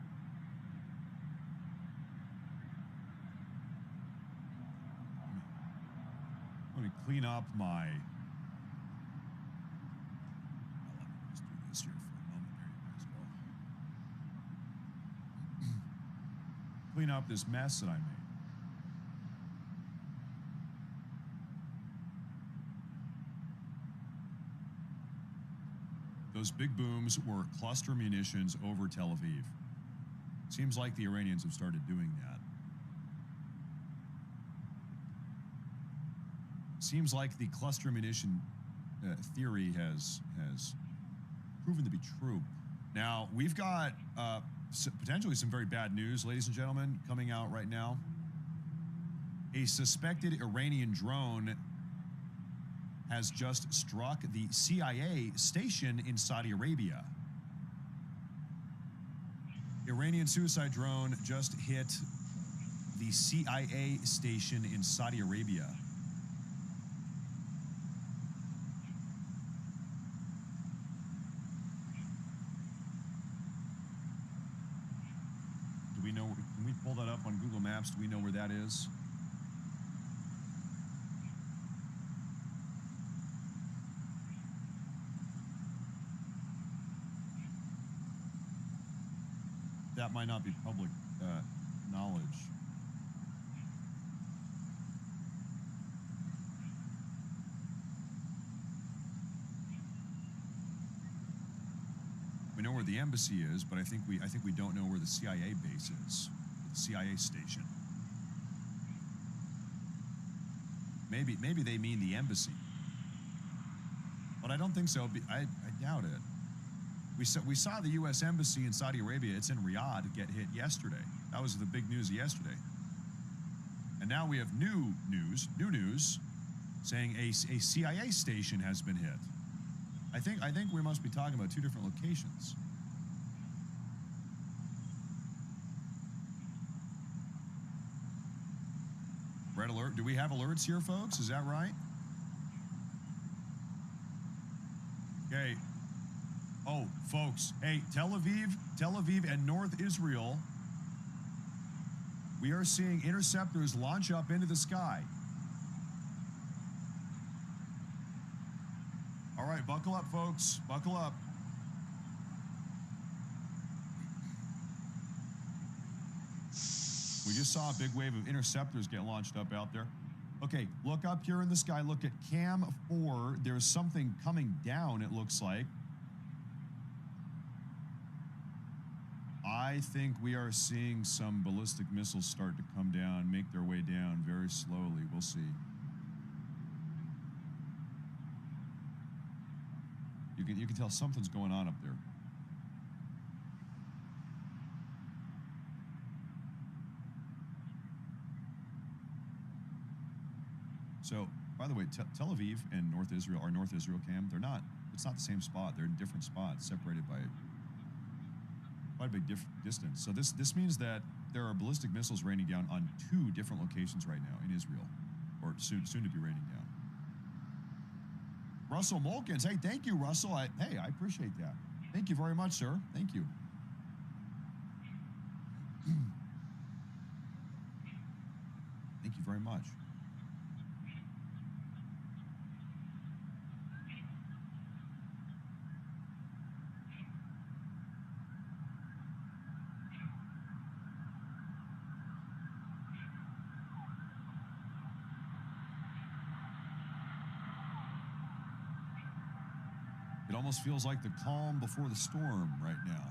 Let me clean up my... Let me just do this here for a moment. There you guys go. Clean up this mess that I made. Those big booms were cluster munitions over Tel Aviv. Seems like the Iranians have started doing that. Seems like the cluster munition theory has proven to be true. Now, we've got potentially some very bad news, ladies and gentlemen, coming out right now. A suspected Iranian drone has just struck the CIA station in Saudi Arabia. Iranian suicide drone just hit the CIA station in Saudi Arabia. Do we know, can we pull that up on Google Maps? Do we know where that is? That might not be public knowledge. We know where the embassy is, but I think we don't know where the CIA base is, the CIA station. Maybe they mean the embassy, but I don't think so. I doubt it. We saw the U.S. Embassy in Saudi Arabia, it's in Riyadh, get hit yesterday. That was the big news of yesterday. And now we have new news saying a CIA station has been hit. I think we must be talking about two different locations. Red alert. Do we have alerts here, folks? Is that right? Okay. Oh, folks, hey, Tel Aviv and North Israel, we are seeing interceptors launch up into the sky. All right, buckle up, folks, buckle up. We just saw a big wave of interceptors get launched up out there. Okay, look up here in the sky, look at Cam 4. There's something coming down, it looks like. I think we are seeing some ballistic missiles start to come down, make their way down very slowly. We'll see. You can tell something's going on up there. So, by the way, Tel Aviv and North Israel, our North Israel Cam, it's not the same spot. They're in different spots, separated by quite a big distance. So this means that there are ballistic missiles raining down on 2 different locations right now in Israel, or soon to be raining down. Russell Molkins, hey, thank you, Russell. I appreciate that. Thank you very much, sir. Thank you. Thank you very much. It almost feels like the calm before the storm right now.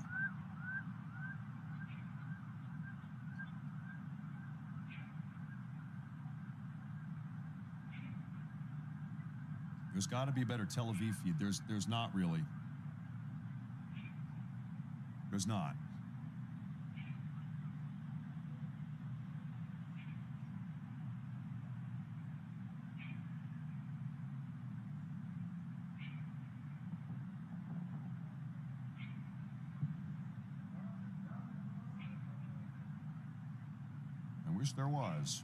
There's got to be a better Tel Aviv feed. There's not really. There's not. I wish there was.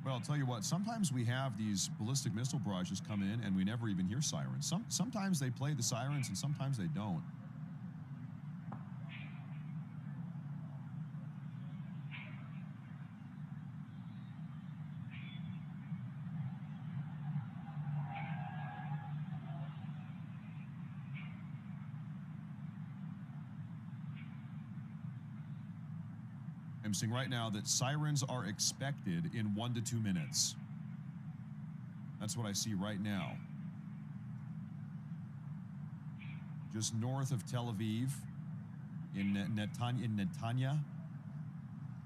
Well, I'll tell you what, sometimes we have these ballistic missile barrages come in and we never even hear sirens. Sometimes they play the sirens and sometimes they don't. I'm seeing right now that sirens are expected in 1 to 2 minutes. That's what I see right now. Just north of Tel Aviv, in Netanya,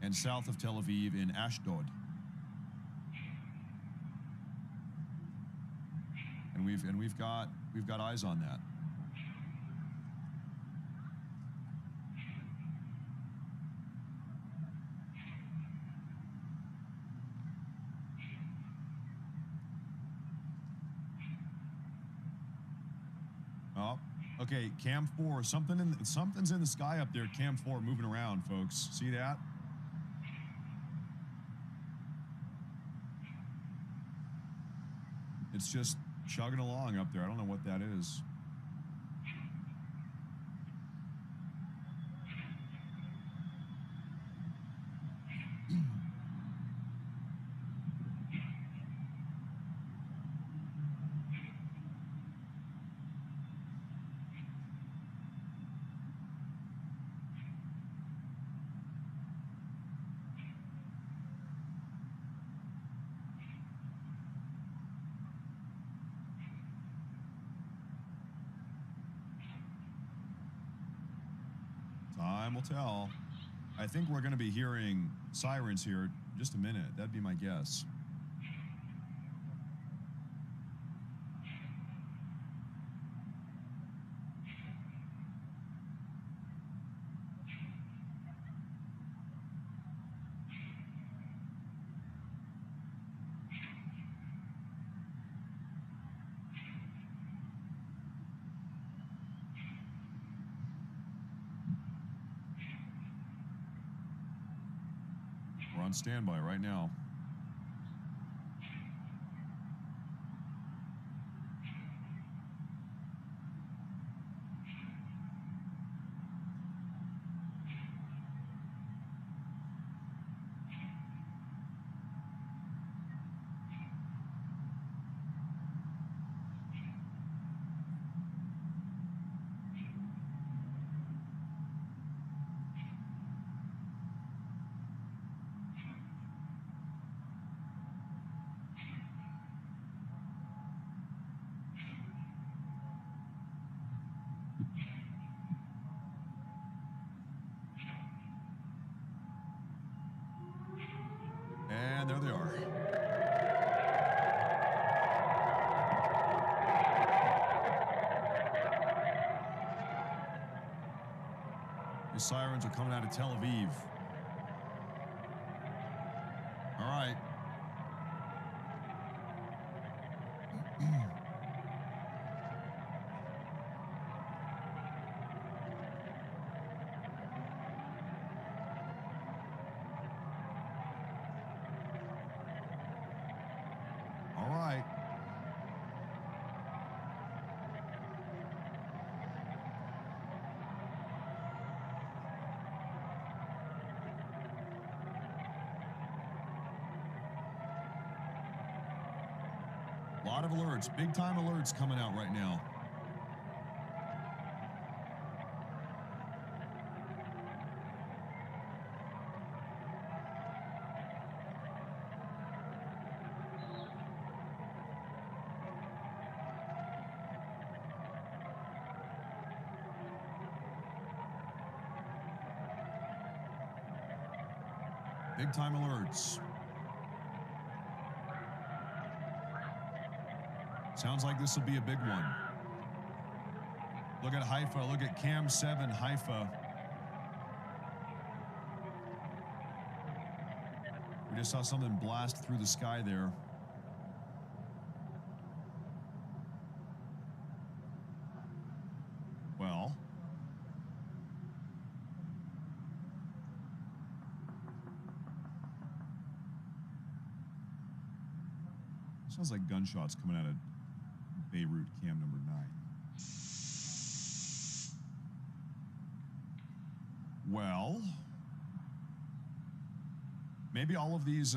and south of Tel Aviv in Ashdod. And we've got eyes on that. Oh, okay, Cam 4, something's in the sky up there, Cam 4 moving around, folks. See that? It's just chugging along up there. I don't know what that is. Time will tell. I think we're going to be hearing sirens here in just a minute. That'd be my guess. We're on standby right now. And there they are. The sirens are coming out of Tel Aviv. All right. All right. A lot of alerts, big time alerts coming out right now. Big time alerts. Sounds like this will be a big one. Look at Haifa. Look at Cam 7 Haifa. We just saw something blast through the sky there. Well. Sounds like gunshots coming out of Beirut, cam number 9. Well, maybe all of these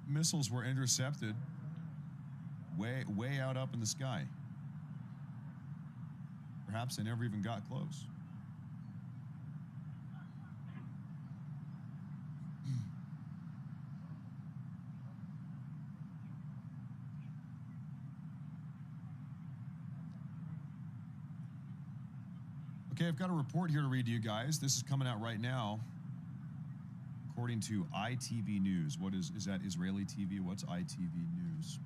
missiles were intercepted way out up in the sky. Perhaps they never even got close. Okay, I've got a report here to read to you guys. This is coming out right now. According to ITV News. What is that Israeli TV? What's ITV News?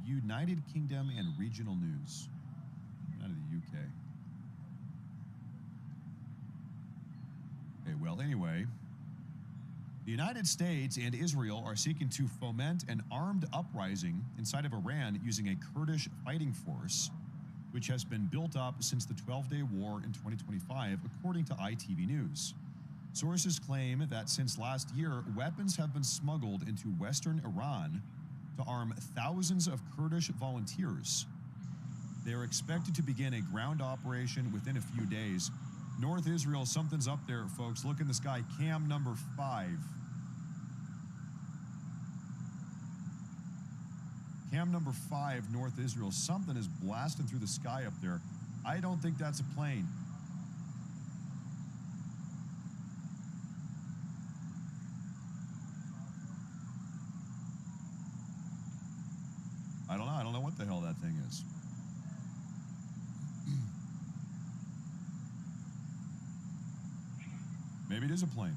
United Kingdom and Regional News. Out of the UK. Okay, well, anyway. The United States and Israel are seeking to foment an armed uprising inside of Iran using a Kurdish fighting force, which has been built up since the 12-day war in 2025, according to ITV News. Sources claim that since last year, weapons have been smuggled into western Iran to arm thousands of Kurdish volunteers. They are expected to begin a ground operation within a few days. North Israel, something's up there, folks. Look in the sky, cam number 5. Cam number 5, North Israel. Something is blasting through the sky up there. I don't think that's a plane. I don't know. I don't know what the hell that thing is. Maybe it is a plane.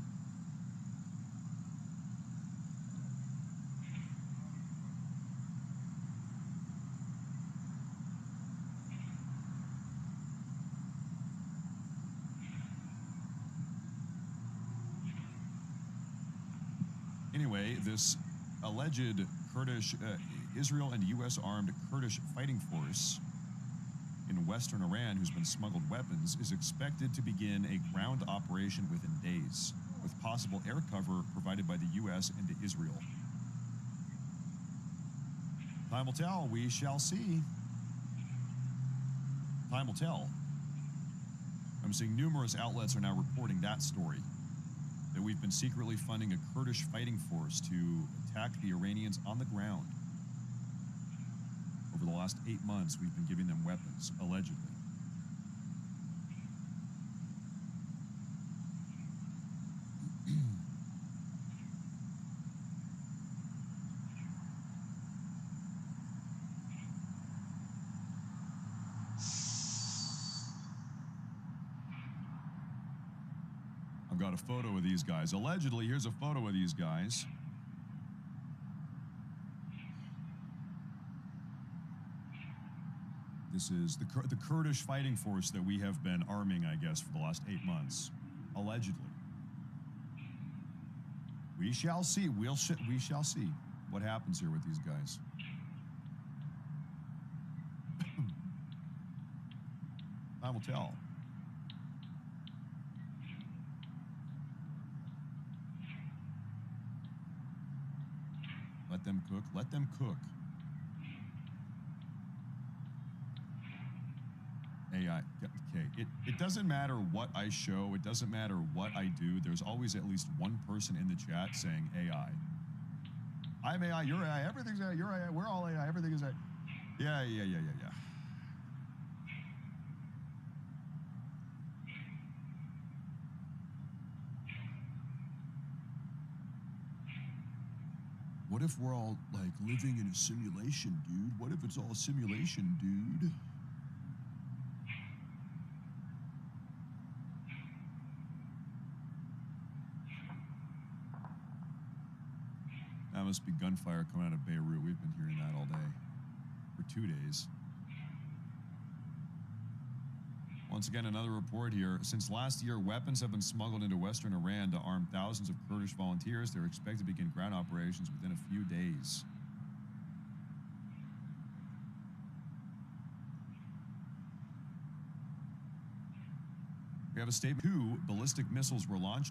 Anyway, this alleged Kurdish, Israel and U.S. armed Kurdish fighting force in western Iran, who's been smuggled weapons, is expected to begin a ground operation within days, with possible air cover provided by the U.S. into Israel. Time will tell. We shall see. Time will tell. I'm seeing numerous outlets are now reporting that story, that we've been secretly funding a Kurdish fighting force to attack the Iranians on the ground. Over the last 8 months, we've been giving them weapons, allegedly. I've got a photo of these guys. Allegedly, here's a photo of these guys. This is the Kurdish fighting force that we have been arming, I guess, for the last 8 months. Allegedly. We shall see. We shall see what happens here with these guys. Time will tell. Let them cook. Let them cook. AI. Okay. It doesn't matter what I show. It doesn't matter what I do. There's always at least one person in the chat saying AI. I'm AI. You're AI. Everything's AI. You're AI. We're all AI. Everything is AI. Yeah. What if we're all, like, living in a simulation, dude? What if it's all a simulation, dude? That must be gunfire coming out of Beirut. We've been hearing that all day. For 2 days. Once again, another report here. Since last year, weapons have been smuggled into western Iran to arm thousands of Kurdish volunteers. They're expected to begin ground operations within a few days. We have a statement. 2 ballistic missiles were launched